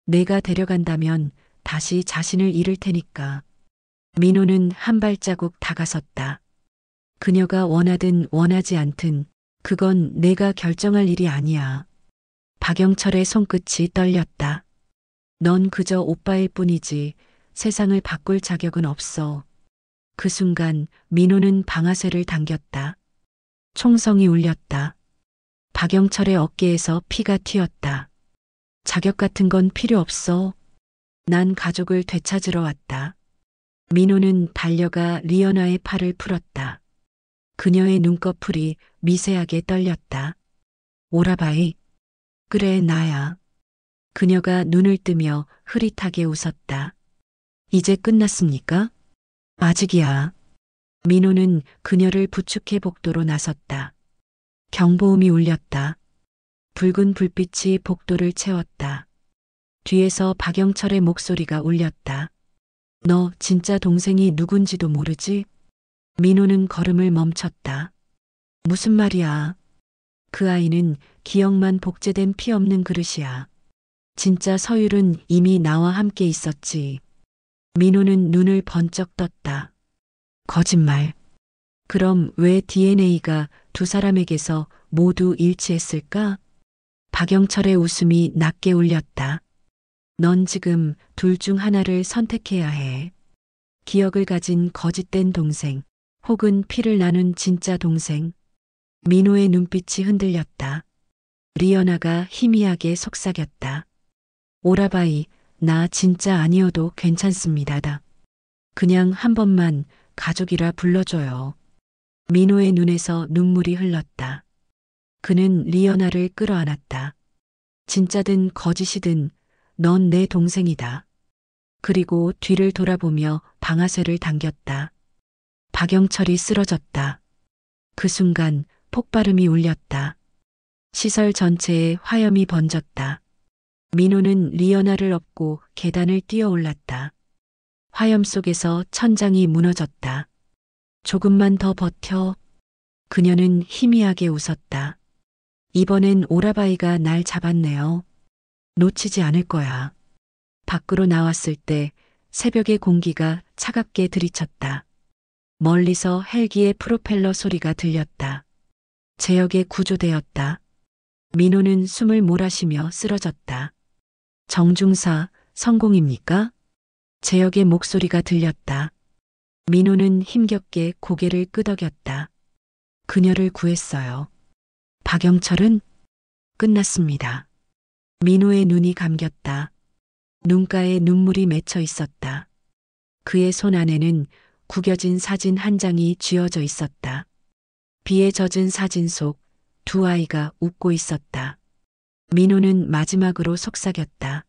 내가 데려간다면 다시 자신을 잃을 테니까. 민호는 한 발자국 다가섰다. 그녀가 원하든 원하지 않든 그건 내가 결정할 일이 아니야. 박영철의 손끝이 떨렸다. 넌 그저 오빠일 뿐이지 세상을 바꿀 자격은 없어. 그 순간 민호는 방아쇠를 당겼다. 총성이 울렸다. 박영철의 어깨에서 피가 튀었다. 자격 같은 건 필요 없어. 난 가족을 되찾으러 왔다. 민호는 달려가 리어나의 팔을 풀었다. 그녀의 눈꺼풀이 미세하게 떨렸다. 오라바이. 그래, 나야. 그녀가 눈을 뜨며 흐릿하게 웃었다. 이제 끝났습니까? 아직이야. 민호는 그녀를 부축해 복도로 나섰다. 경보음이 울렸다. 붉은 불빛이 복도를 채웠다. 뒤에서 박영철의 목소리가 울렸다. 너 진짜 동생이 누군지도 모르지? 민호는 걸음을 멈췄다. 무슨 말이야? 그 아이는 기억만 복제된 피 없는 그릇이야. 진짜 서율은 이미 나와 함께 있었지. 민호는 눈을 번쩍 떴다. 거짓말. 그럼 왜 DNA가 두 사람에게서 모두 일치했을까? 박영철의 웃음이 낮게 울렸다. 넌 지금 둘 중 하나를 선택해야 해. 기억을 가진 거짓된 동생, 혹은 피를 나눈 진짜 동생. 민호의 눈빛이 흔들렸다. 리어나가 희미하게 속삭였다. 오라바이, 나 진짜 아니어도 괜찮습니다. 그냥 한 번만 가족이라 불러줘요. 민호의 눈에서 눈물이 흘렀다. 그는 리어나를 끌어안았다. 진짜든 거짓이든 넌 내 동생이다. 그리고 뒤를 돌아보며 방아쇠를 당겼다. 박영철이 쓰러졌다. 그 순간 폭발음이 울렸다. 시설 전체에 화염이 번졌다. 민호는 리어나를 업고 계단을 뛰어 올랐다. 화염 속에서 천장이 무너졌다. 조금만 더 버텨. 그녀는 희미하게 웃었다. 이번엔 오라바이가 날 잡았네요. 놓치지 않을 거야. 밖으로 나왔을 때 새벽의 공기가 차갑게 들이쳤다. 멀리서 헬기의 프로펠러 소리가 들렸다. 제역에 구조되었다. 민호는 숨을 몰아쉬며 쓰러졌다. 정중사, 성공입니까? 제역의 목소리가 들렸다. 민호는 힘겹게 고개를 끄덕였다. 그녀를 구했어요. 박영철은? 끝났습니다. 민호의 눈이 감겼다. 눈가에 눈물이 맺혀 있었다. 그의 손 안에는 구겨진 사진 한 장이 쥐어져 있었다. 비에 젖은 사진 속 두 아이가 웃고 있었다. 민호는 마지막으로 속삭였다.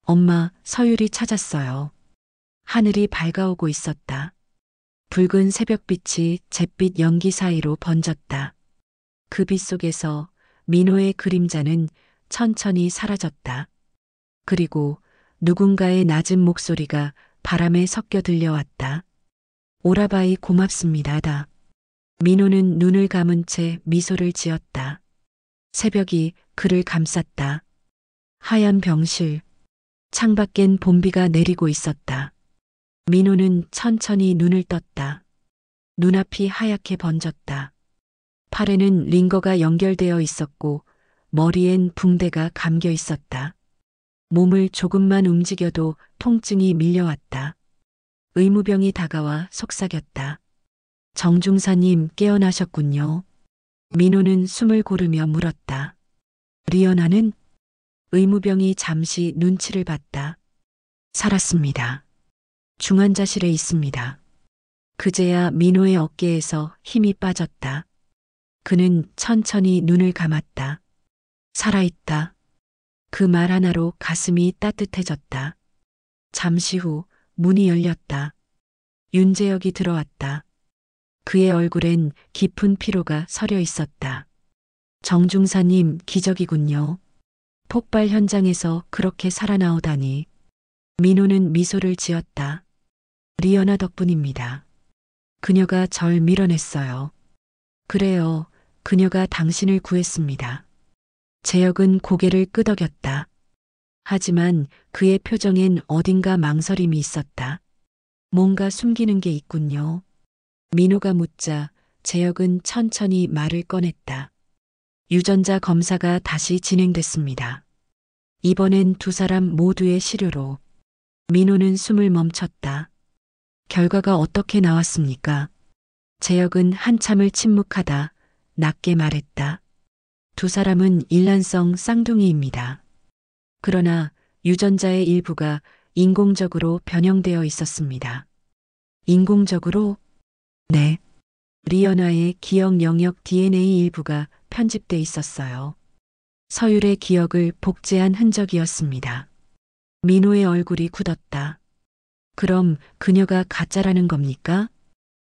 엄마, 서율이 찾았어요. 하늘이 밝아오고 있었다. 붉은 새벽빛이 잿빛 연기 사이로 번졌다. 그 빛 속에서 민호의 그림자는 천천히 사라졌다. 그리고 누군가의 낮은 목소리가 바람에 섞여 들려왔다. 오라바이 고맙습니다다. 민호는 눈을 감은 채 미소를 지었다. 새벽이 그를 감쌌다. 하얀 병실. 창밖엔 봄비가 내리고 있었다. 민호는 천천히 눈을 떴다. 눈앞이 하얗게 번졌다. 팔에는 링거가 연결되어 있었고 머리엔 붕대가 감겨 있었다. 몸을 조금만 움직여도 통증이 밀려왔다. 의무병이 다가와 속삭였다. 정중사님 깨어나셨군요. 민호는 숨을 고르며 물었다. 리연아는? 의무병이 잠시 눈치를 봤다. 살았습니다. 중환자실에 있습니다. 그제야 민호의 어깨에서 힘이 빠졌다. 그는 천천히 눈을 감았다. 살아있다. 그 말 하나로 가슴이 따뜻해졌다. 잠시 후 문이 열렸다. 윤재혁이 들어왔다. 그의 얼굴엔 깊은 피로가 서려 있었다. 정중사님 기적이군요. 폭발 현장에서 그렇게 살아나오다니. 민호는 미소를 지었다. 리연아 덕분입니다. 그녀가 절 밀어냈어요. 그래요. 그녀가 당신을 구했습니다. 재혁은 고개를 끄덕였다. 하지만 그의 표정엔 어딘가 망설임이 있었다. 뭔가 숨기는 게 있군요. 민호가 묻자 재혁은 천천히 말을 꺼냈다. 유전자 검사가 다시 진행됐습니다. 이번엔 두 사람 모두의 시료로. 민호는 숨을 멈췄다. 결과가 어떻게 나왔습니까? 재혁은 한참을 침묵하다 낮게 말했다. 두 사람은 일란성 쌍둥이입니다. 그러나 유전자의 일부가 인공적으로 변형되어 있었습니다. 인공적으로? 네. 리연아의 기억 영역 DNA 일부가 편집돼 있었어요. 서율의 기억을 복제한 흔적이었습니다. 민호의 얼굴이 굳었다. 그럼 그녀가 가짜라는 겁니까?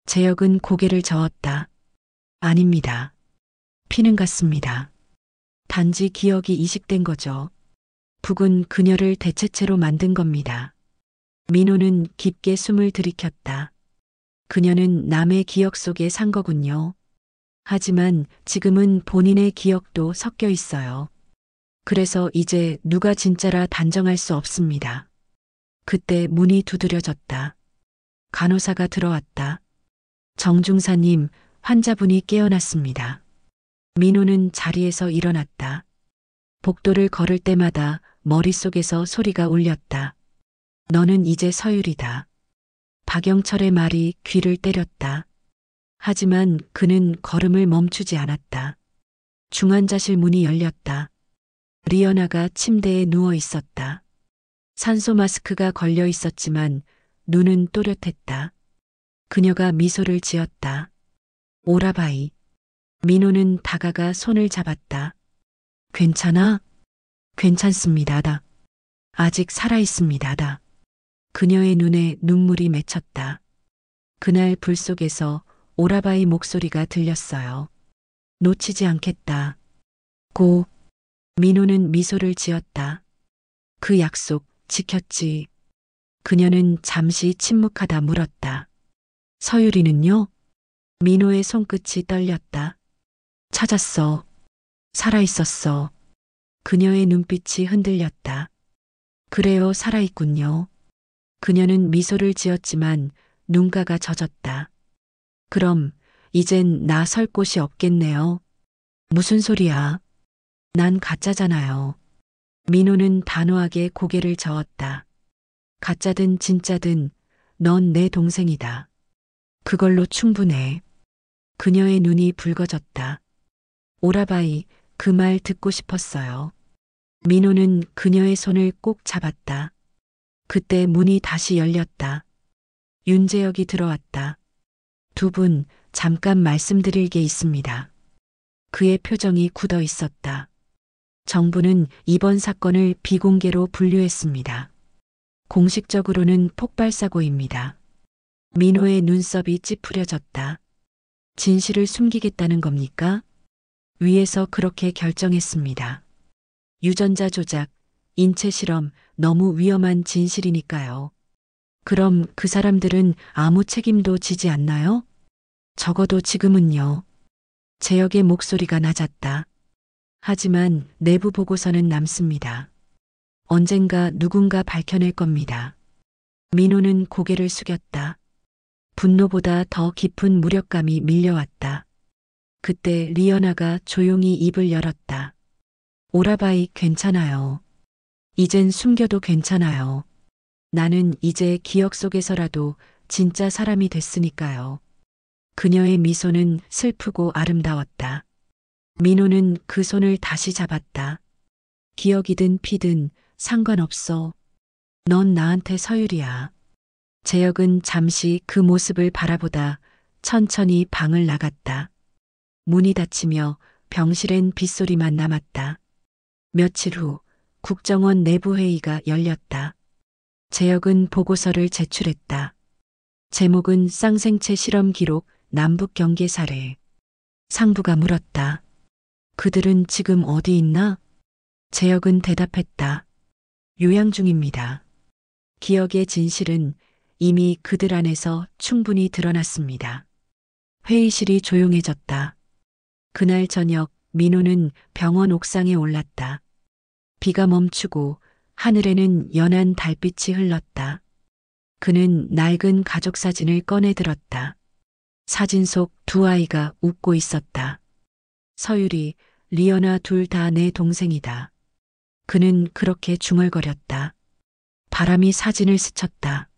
재혁은 고개를 저었다. 아닙니다. 피는 같습니다. 단지 기억이 이식된 거죠. 북은 그녀를 대체체로 만든 겁니다. 민호는 깊게 숨을 들이켰다. 그녀는 남의 기억 속에 산 거군요. 하지만 지금은 본인의 기억도 섞여 있어요. 그래서 이제 누가 진짜라 단정할 수 없습니다. 그때 문이 두드려졌다. 간호사가 들어왔다. 정중사님, 환자분이 깨어났습니다. 민호는 자리에서 일어났다. 복도를 걸을 때마다 머릿속에서 소리가 울렸다. 너는 이제 서율이다. 박영철의 말이 귀를 때렸다. 하지만 그는 걸음을 멈추지 않았다. 중환자실 문이 열렸다. 리연아가 침대에 누워 있었다. 산소 마스크가 걸려 있었지만 눈은 또렷했다. 그녀가 미소를 지었다. 오라바이. 민호는 다가가 손을 잡았다. 괜찮아? 괜찮습니다다. 아직 살아있습니다다. 그녀의 눈에 눈물이 맺혔다. 그날 불 속에서 오라바이 목소리가 들렸어요. 놓치지 않겠다. 고. 민호는 미소를 지었다. 그 약속 지켰지. 그녀는 잠시 침묵하다 물었다. 서유리는요? 민호의 손끝이 떨렸다. 찾았어. 살아있었어. 그녀의 눈빛이 흔들렸다. 그래요, 살아있군요. 그녀는 미소를 지었지만 눈가가 젖었다. 그럼 이젠 나 설 곳이 없겠네요. 무슨 소리야? 난 가짜잖아요. 민호는 단호하게 고개를 저었다. 가짜든 진짜든 넌 내 동생이다. 그걸로 충분해. 그녀의 눈이 붉어졌다. 오라바이, 그 말 듣고 싶었어요. 민호는 그녀의 손을 꼭 잡았다. 그때 문이 다시 열렸다. 윤재혁이 들어왔다. 두 분, 잠깐 말씀드릴 게 있습니다. 그의 표정이 굳어 있었다. 정부는 이번 사건을 비공개로 분류했습니다. 공식적으로는 폭발사고입니다. 민호의 눈썹이 찌푸려졌다. 진실을 숨기겠다는 겁니까? 위에서 그렇게 결정했습니다. 유전자 조작, 인체 실험, 너무 위험한 진실이니까요. 그럼 그 사람들은 아무 책임도 지지 않나요? 적어도 지금은요. 재혁의 목소리가 낮았다. 하지만 내부 보고서는 남습니다. 언젠가 누군가 밝혀낼 겁니다. 민호는 고개를 숙였다. 분노보다 더 깊은 무력감이 밀려왔다. 그때 리어나가 조용히 입을 열었다. 오라바이 괜찮아요. 이젠 숨겨도 괜찮아요. 나는 이제 기억 속에서라도 진짜 사람이 됐으니까요. 그녀의 미소는 슬프고 아름다웠다. 민호는 그 손을 다시 잡았다. 기억이든 피든 상관없어. 넌 나한테 서율이야. 재혁은 잠시 그 모습을 바라보다 천천히 방을 나갔다. 문이 닫히며 병실엔 빗소리만 남았다. 며칠 후 국정원 내부회의가 열렸다. 재혁은 보고서를 제출했다. 제목은 쌍생체 실험 기록 남북 경계 사례. 상부가 물었다. 그들은 지금 어디 있나? 재혁은 대답했다. 요양 중입니다. 기억의 진실은 이미 그들 안에서 충분히 드러났습니다. 회의실이 조용해졌다. 그날 저녁 민호는 병원 옥상에 올랐다. 비가 멈추고 하늘에는 연한 달빛이 흘렀다. 그는 낡은 가족 사진을 꺼내 들었다. 사진 속 두 아이가 웃고 있었다. 서율이, 리어나 둘 다 내 동생이다. 그는 그렇게 중얼거렸다. 바람이 사진을 스쳤다.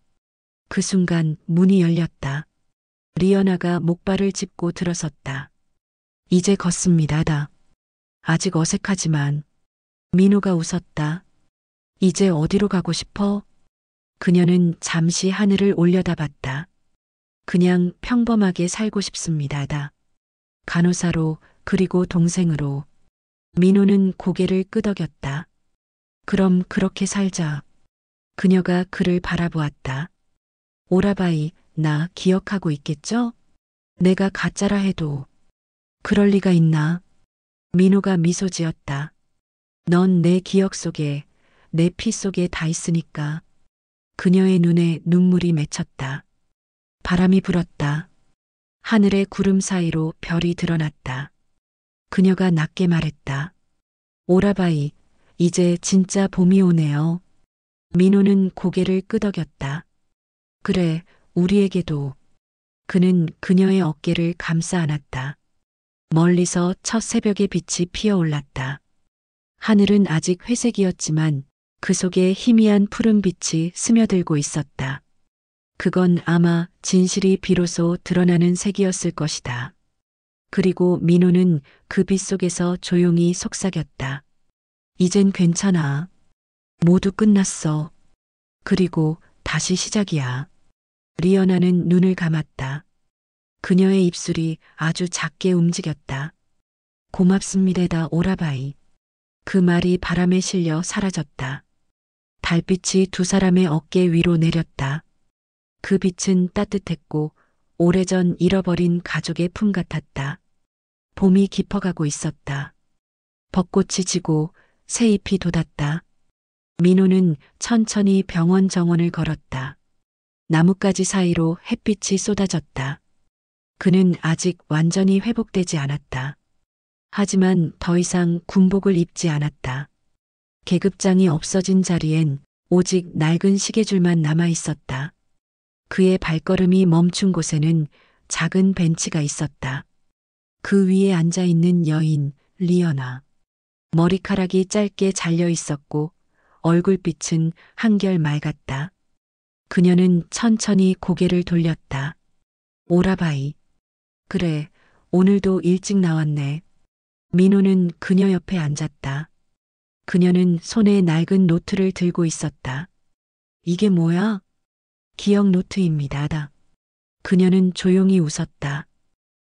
그 순간 문이 열렸다. 리어나가 목발을 짚고 들어섰다. 이제 걷습니다. 아직 어색하지만. 민호가 웃었다. 이제 어디로 가고 싶어? 그녀는 잠시 하늘을 올려다봤다. 그냥 평범하게 살고 싶습니다. 간호사로 그리고 동생으로. 민호는 고개를 끄덕였다. 그럼 그렇게 살자. 그녀가 그를 바라보았다. 오라바이, 나 기억하고 있겠죠? 내가 가짜라 해도. 그럴 리가 있나? 민호가 미소 지었다. 넌 내 기억 속에, 내 피 속에 다 있으니까. 그녀의 눈에 눈물이 맺혔다. 바람이 불었다. 하늘의 구름 사이로 별이 드러났다. 그녀가 낮게 말했다. 오라바이, 이제 진짜 봄이 오네요. 민호는 고개를 끄덕였다. 그래, 우리에게도. 그는 그녀의 어깨를 감싸 안았다. 멀리서 첫 새벽의 빛이 피어올랐다. 하늘은 아직 회색이었지만 그 속에 희미한 푸른빛이 스며들고 있었다. 그건 아마 진실이 비로소 드러나는 색이었을 것이다. 그리고 민호는 그 빛 속에서 조용히 속삭였다. 이젠 괜찮아. 모두 끝났어. 그리고 다시 시작이야. 리어나는 눈을 감았다. 그녀의 입술이 아주 작게 움직였다. 고맙습니다, 오라바이. 그 말이 바람에 실려 사라졌다. 달빛이 두 사람의 어깨 위로 내렸다. 그 빛은 따뜻했고 오래전 잃어버린 가족의 품 같았다. 봄이 깊어가고 있었다. 벚꽃이 지고 새 잎이 돋았다. 민호는 천천히 병원 정원을 걸었다. 나뭇가지 사이로 햇빛이 쏟아졌다. 그는 아직 완전히 회복되지 않았다. 하지만 더 이상 군복을 입지 않았다. 계급장이 없어진 자리엔 오직 낡은 시계줄만 남아 있었다. 그의 발걸음이 멈춘 곳에는 작은 벤치가 있었다. 그 위에 앉아 있는 여인, 리어나. 머리카락이 짧게 잘려 있었고 얼굴빛은 한결 맑았다. 그녀는 천천히 고개를 돌렸다. 오라바이. 그래, 오늘도 일찍 나왔네. 민호는 그녀 옆에 앉았다. 그녀는 손에 낡은 노트를 들고 있었다. 이게 뭐야? 기억 노트입니다. 그녀는 조용히 웃었다.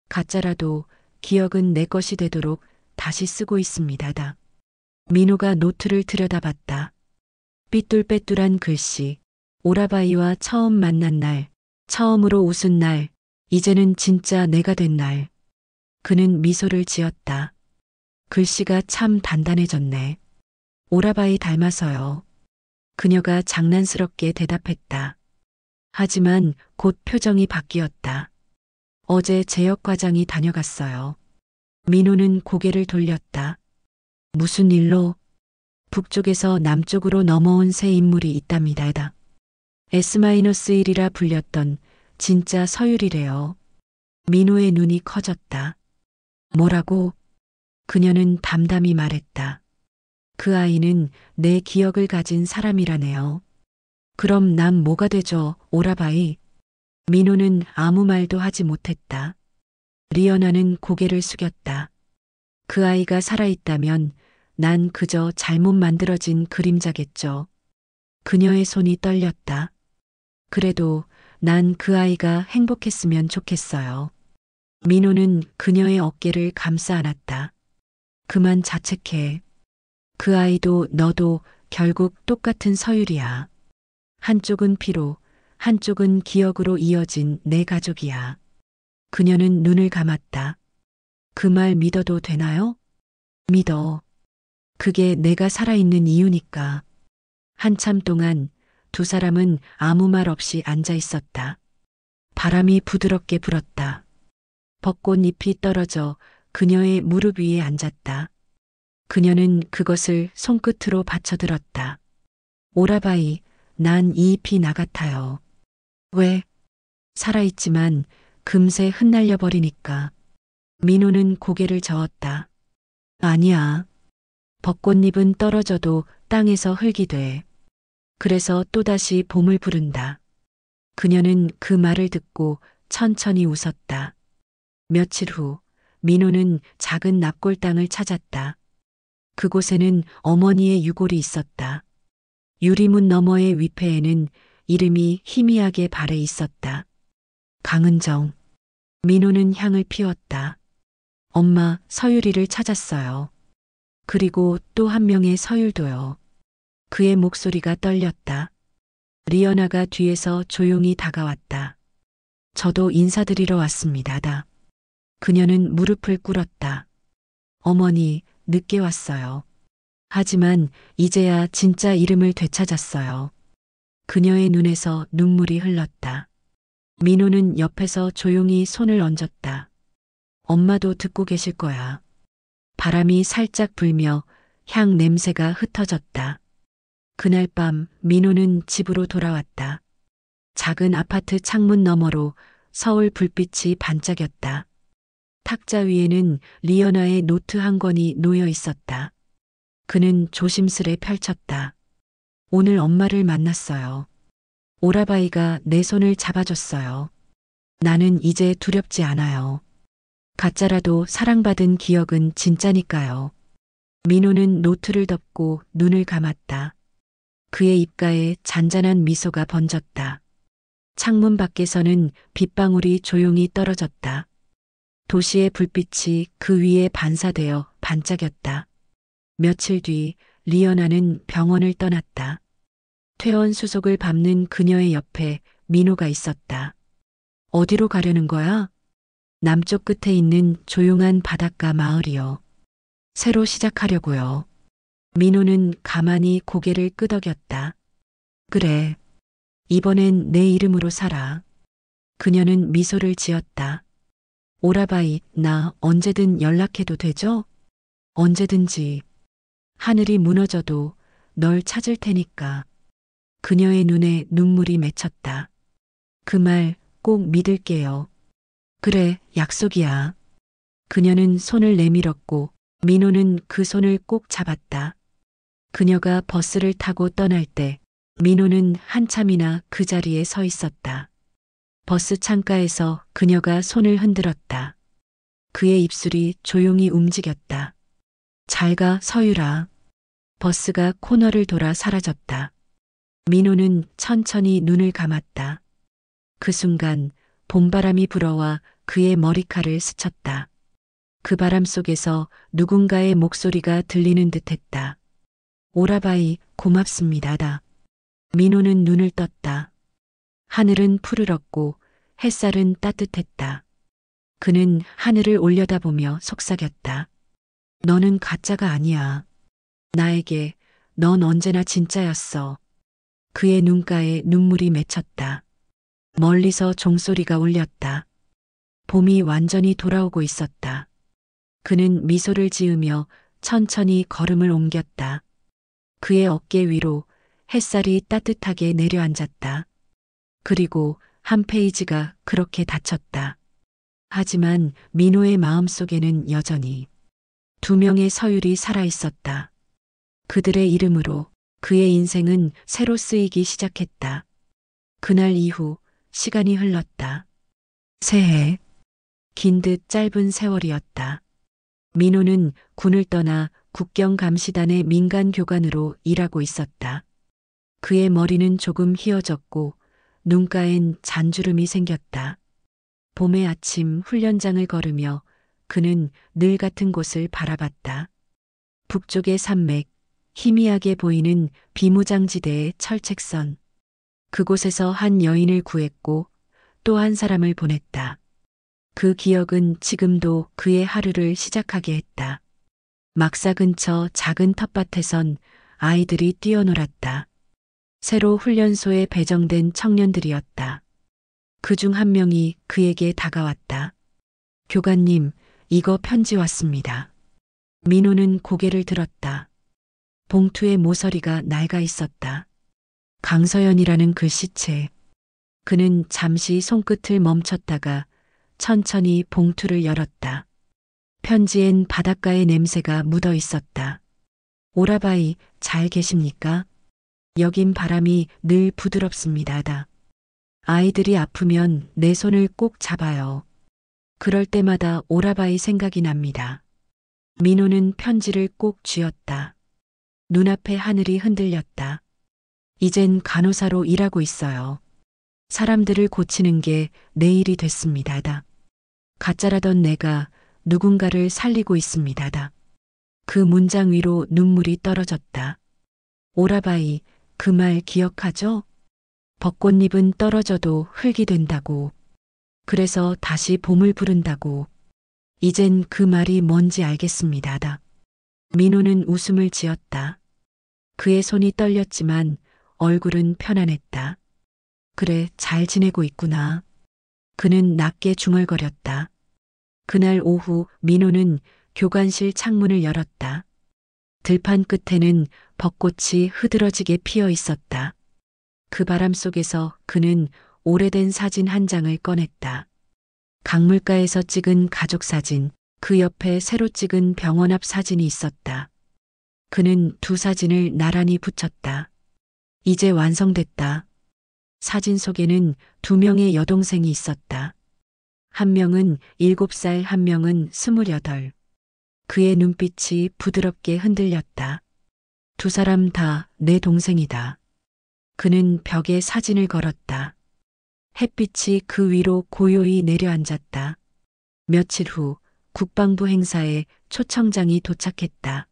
가짜라도 기억은 내 것이 되도록 다시 쓰고 있습니다. 민호가 노트를 들여다봤다. 삐뚤빼뚤한 글씨, 오라바이와 처음 만난 날, 처음으로 웃은 날, 이제는 진짜 내가 된 날. 그는 미소를 지었다. 글씨가 참 단단해졌네. 오라바이 닮아서요. 그녀가 장난스럽게 대답했다. 하지만 곧 표정이 바뀌었다. 어제 제역과장이 다녀갔어요. 민호는 고개를 돌렸다. 무슨 일로? 북쪽에서 남쪽으로 넘어온 새 인물이 있답니다. S-1이라 불렸던 진짜 서율이래요. 민호의 눈이 커졌다. 뭐라고? 그녀는 담담히 말했다. 그 아이는 내 기억을 가진 사람이라네요. 그럼 난 뭐가 되죠, 오라바이? 민호는 아무 말도 하지 못했다. 리어나는 고개를 숙였다. 그 아이가 살아있다면 난 그저 잘못 만들어진 그림자겠죠. 그녀의 손이 떨렸다. 그래도 난 그 아이가 행복했으면 좋겠어요. 민호는 그녀의 어깨를 감싸 안았다. 그만 자책해. 그 아이도 너도 결국 똑같은 서율이야. 한쪽은 피로, 한쪽은 기억으로 이어진 내 가족이야. 그녀는 눈을 감았다. 그 말 믿어도 되나요? 믿어. 그게 내가 살아있는 이유니까. 한참 동안 두 사람은 아무 말 없이 앉아 있었다. 바람이 부드럽게 불었다. 벚꽃잎이 떨어져 그녀의 무릎 위에 앉았다. 그녀는 그것을 손끝으로 받쳐들었다. 오라바이, 난 이 잎이 나 같아요. 왜? 살아있지만 금세 흩날려 버리니까. 민호는 고개를 저었다. 아니야. 벚꽃잎은 떨어져도 땅에서 흙이 돼. 그래서 또다시 봄을 부른다. 그녀는 그 말을 듣고 천천히 웃었다. 며칠 후 민호는 작은 납골당을 찾았다. 그곳에는 어머니의 유골이 있었다. 유리문 너머의 위패에는 이름이 희미하게 발해 있었다. 강은정. 민호는 향을 피웠다. 엄마, 서율이를 찾았어요. 그리고 또 한 명의 서율도요. 그의 목소리가 떨렸다. 리어나가 뒤에서 조용히 다가왔다. 저도 인사드리러 왔습니다. 그녀는 무릎을 꿇었다. 어머니, 늦게 왔어요. 하지만 이제야 진짜 이름을 되찾았어요. 그녀의 눈에서 눈물이 흘렀다. 민호는 옆에서 조용히 손을 얹었다. 엄마도 듣고 계실 거야. 바람이 살짝 불며 향 냄새가 흩어졌다. 그날 밤 민호는 집으로 돌아왔다. 작은 아파트 창문 너머로 서울 불빛이 반짝였다. 탁자 위에는 리어나의 노트 한 권이 놓여 있었다. 그는 조심스레 펼쳤다. 오늘 엄마를 만났어요. 오라바이가 내 손을 잡아줬어요. 나는 이제 두렵지 않아요. 가짜라도 사랑받은 기억은 진짜니까요. 민호는 노트를 덮고 눈을 감았다. 그의 입가에 잔잔한 미소가 번졌다. 창문 밖에서는 빗방울이 조용히 떨어졌다. 도시의 불빛이 그 위에 반사되어 반짝였다. 며칠 뒤 리어나는 병원을 떠났다. 퇴원 수속을 밟는 그녀의 옆에 민호가 있었다. 어디로 가려는 거야? 남쪽 끝에 있는 조용한 바닷가 마을이요. 새로 시작하려고요. 민호는 가만히 고개를 끄덕였다. 그래. 이번엔 내 이름으로 살아. 그녀는 미소를 지었다. 오라바이, 나 언제든 연락해도 되죠? 언제든지. 하늘이 무너져도 널 찾을 테니까. 그녀의 눈에 눈물이 맺혔다. 그 말 꼭 믿을게요. 그래, 약속이야. 그녀는 손을 내밀었고 민호는 그 손을 꼭 잡았다. 그녀가 버스를 타고 떠날 때 민호는 한참이나 그 자리에 서 있었다. 버스 창가에서 그녀가 손을 흔들었다. 그의 입술이 조용히 움직였다. 잘 가, 서유라. 버스가 코너를 돌아 사라졌다. 민호는 천천히 눈을 감았다. 그 순간 봄바람이 불어와 그의 머리칼을 스쳤다. 그 바람 속에서 누군가의 목소리가 들리는 듯했다. 오라바이, 고맙습니다. 민호는 눈을 떴다. 하늘은 푸르렀고 햇살은 따뜻했다. 그는 하늘을 올려다보며 속삭였다. 너는 가짜가 아니야. 나에게 넌 언제나 진짜였어. 그의 눈가에 눈물이 맺혔다. 멀리서 종소리가 울렸다. 봄이 완전히 돌아오고 있었다. 그는 미소를 지으며 천천히 걸음을 옮겼다. 그의 어깨 위로 햇살이 따뜻하게 내려앉았다. 그리고 한 페이지가 그렇게 닫혔다. 하지만 민호의 마음속에는 여전히 두 명의 서율이 살아있었다. 그들의 이름으로 그의 인생은 새로 쓰이기 시작했다. 그날 이후 시간이 흘렀다. 새해, 긴 듯 짧은 세월이었다. 민호는 군을 떠나 국경감시단의 민간교관으로 일하고 있었다. 그의 머리는 조금 휘어졌고 눈가엔 잔주름이 생겼다. 봄의 아침 훈련장을 걸으며 그는 늘 같은 곳을 바라봤다. 북쪽의 산맥, 희미하게 보이는 비무장지대의 철책선. 그곳에서 한 여인을 구했고 또 한 사람을 보냈다. 그 기억은 지금도 그의 하루를 시작하게 했다. 막사 근처 작은 텃밭에선 아이들이 뛰어놀았다. 새로 훈련소에 배정된 청년들이었다. 그중 한 명이 그에게 다가왔다. 교관님, 이거 편지 왔습니다. 민호는 고개를 들었다. 봉투에 모서리가 낡아 있었다. 강서연이라는 글씨체. 그는 잠시 손끝을 멈췄다가 천천히 봉투를 열었다. 편지엔 바닷가의 냄새가 묻어 있었다. 오라바이, 잘 계십니까? 여긴 바람이 늘 부드럽습니다. 아이들이 아프면 내 손을 꼭 잡아요. 그럴 때마다 오라바이 생각이 납니다. 민호는 편지를 꼭 쥐었다. 눈앞에 하늘이 흔들렸다. 이젠 간호사로 일하고 있어요. 사람들을 고치는 게 내 일이 됐습니다. 가짜라던 내가 누군가를 살리고 있습니다. 그 문장 위로 눈물이 떨어졌다. 오라바이, 그 말 기억하죠? 벚꽃잎은 떨어져도 흙이 된다고. 그래서 다시 봄을 부른다고. 이젠 그 말이 뭔지 알겠습니다. 민호는 웃음을 지었다. 그의 손이 떨렸지만 얼굴은 편안했다. 그래, 잘 지내고 있구나. 그는 낮게 중얼거렸다. 그날 오후 민호는 교관실 창문을 열었다. 들판 끝에는 벚꽃이 흐드러지게 피어 있었다. 그 바람 속에서 그는 오래된 사진 한 장을 꺼냈다. 강물가에서 찍은 가족 사진, 그 옆에 새로 찍은 병원 앞 사진이 있었다. 그는 두 사진을 나란히 붙였다. 이제 완성됐다. 사진 속에는 두 명의 여동생이 있었다. 한 명은 7살, 한 명은 28. 그의 눈빛이 부드럽게 흔들렸다. 두 사람 다 내 동생이다. 그는 벽에 사진을 걸었다. 햇빛이 그 위로 고요히 내려앉았다. 며칠 후 국방부 행사에 초청장이 도착했다.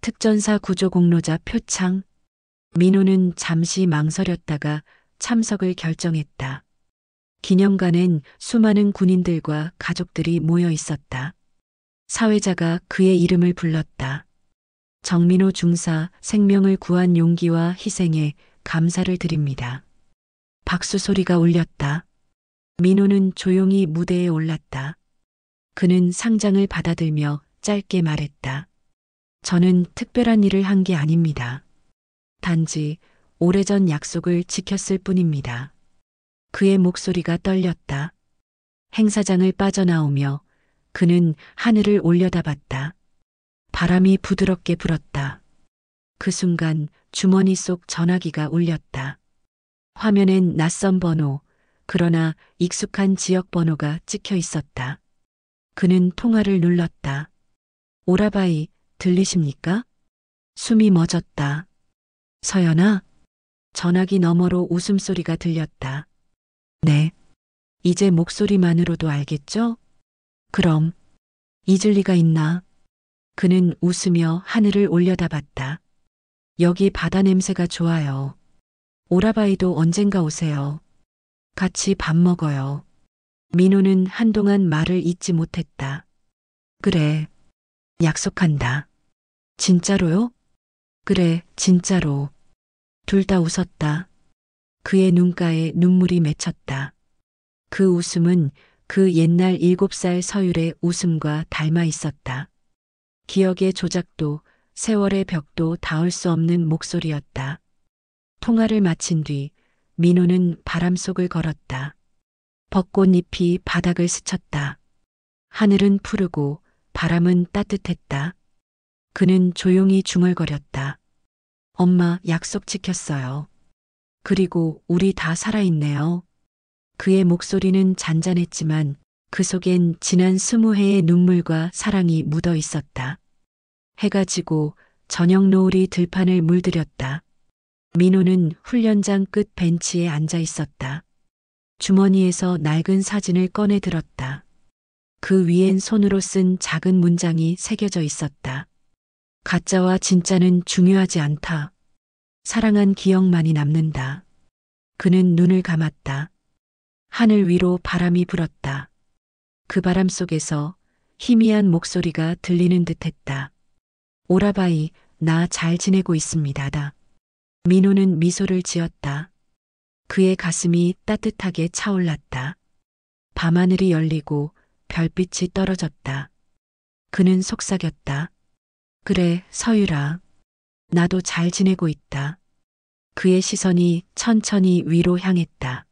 특전사 구조공로자 표창. 민호는 잠시 망설였다가 참석을 결정했다. 기념관엔 수많은 군인들과 가족들이 모여 있었다. 사회자가 그의 이름을 불렀다. 정민호 중사, 생명을 구한 용기와 희생에 감사를 드립니다. 박수 소리가 울렸다. 민호는 조용히 무대에 올랐다. 그는 상장을 받아들며 짧게 말했다. 저는 특별한 일을 한 게 아닙니다. 단지 오래전 약속을 지켰을 뿐입니다. 그의 목소리가 떨렸다. 행사장을 빠져나오며 그는 하늘을 올려다봤다. 바람이 부드럽게 불었다. 그 순간 주머니 속 전화기가 울렸다. 화면엔 낯선 번호, 그러나 익숙한 지역 번호가 찍혀 있었다. 그는 통화를 눌렀다. 오라바이, 들리십니까? 숨이 멎었다. 서연아? 전화기 너머로 웃음소리가 들렸다. 네. 이제 목소리만으로도 알겠죠? 그럼 잊을 리가 있나? 그는 웃으며 하늘을 올려다봤다. 여기 바다 냄새가 좋아요. 오라바이도 언젠가 오세요. 같이 밥 먹어요. 민호는 한동안 말을 잇지 못했다. 그래, 약속한다. 진짜로요? 그래, 진짜로. 둘 다 웃었다. 그의 눈가에 눈물이 맺혔다. 그 웃음은 그 옛날 7살 서율의 웃음과 닮아 있었다. 기억의 조작도 세월의 벽도 닿을 수 없는 목소리였다. 통화를 마친 뒤 민호는 바람 속을 걸었다. 벚꽃잎이 바닥을 스쳤다. 하늘은 푸르고 바람은 따뜻했다. 그는 조용히 중얼거렸다. 엄마 약속 지켰어요. 그리고 우리 다 살아있네요. 그의 목소리는 잔잔했지만 그 속엔 지난 20해의 눈물과 사랑이 묻어 있었다. 해가 지고 저녁 노을이 들판을 물들였다. 민호는 훈련장 끝 벤치에 앉아 있었다. 주머니에서 낡은 사진을 꺼내 들었다. 그 위엔 손으로 쓴 작은 문장이 새겨져 있었다. 가짜와 진짜는 중요하지 않다. 사랑한 기억만이 남는다. 그는 눈을 감았다. 하늘 위로 바람이 불었다. 그 바람 속에서 희미한 목소리가 들리는 듯했다. 오라바이, 나 잘 지내고 있습니다. 민호는 미소를 지었다. 그의 가슴이 따뜻하게 차올랐다. 밤하늘이 열리고 별빛이 떨어졌다. 그는 속삭였다. 그래, 서유라. 나도 잘 지내고 있다. 그의 시선이 천천히 위로 향했다.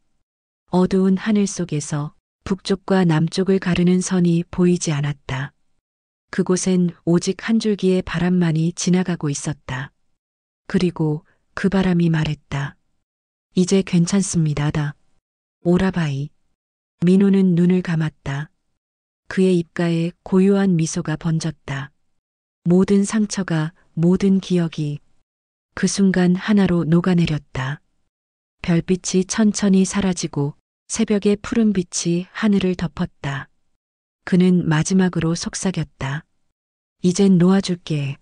어두운 하늘 속에서 북쪽과 남쪽을 가르는 선이 보이지 않았다. 그곳엔 오직 한 줄기의 바람만이 지나가고 있었다. 그리고 그 바람이 말했다. 이제 괜찮습니다. 오라바이. 민호는 눈을 감았다. 그의 입가에 고요한 미소가 번졌다. 모든 상처가, 모든 기억이 그 순간 하나로 녹아내렸다. 별빛이 천천히 사라지고 새벽의 푸른 빛이 하늘을 덮었다. 그는 마지막으로 속삭였다. 이젠 놓아줄게.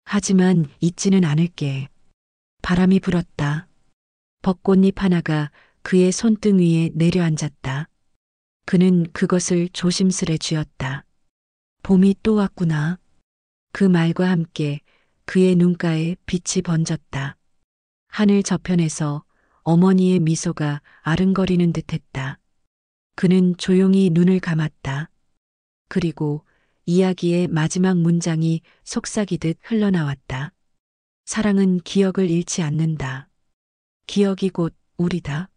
하지만 잊지는 않을게. 바람이 불었다. 벚꽃잎 하나가 그의 손등 위에 내려앉았다. 그는 그것을 조심스레 쥐었다. 봄이 또 왔구나. 그 말과 함께 그의 눈가에 빛이 번졌다. 하늘 저편에서 어머니의 미소가 아른거리는 듯했다. 그는 조용히 눈을 감았다. 그리고 이야기의 마지막 문장이 속삭이듯 흘러나왔다. 사랑은 기억을 잃지 않는다. 기억이 곧 우리다.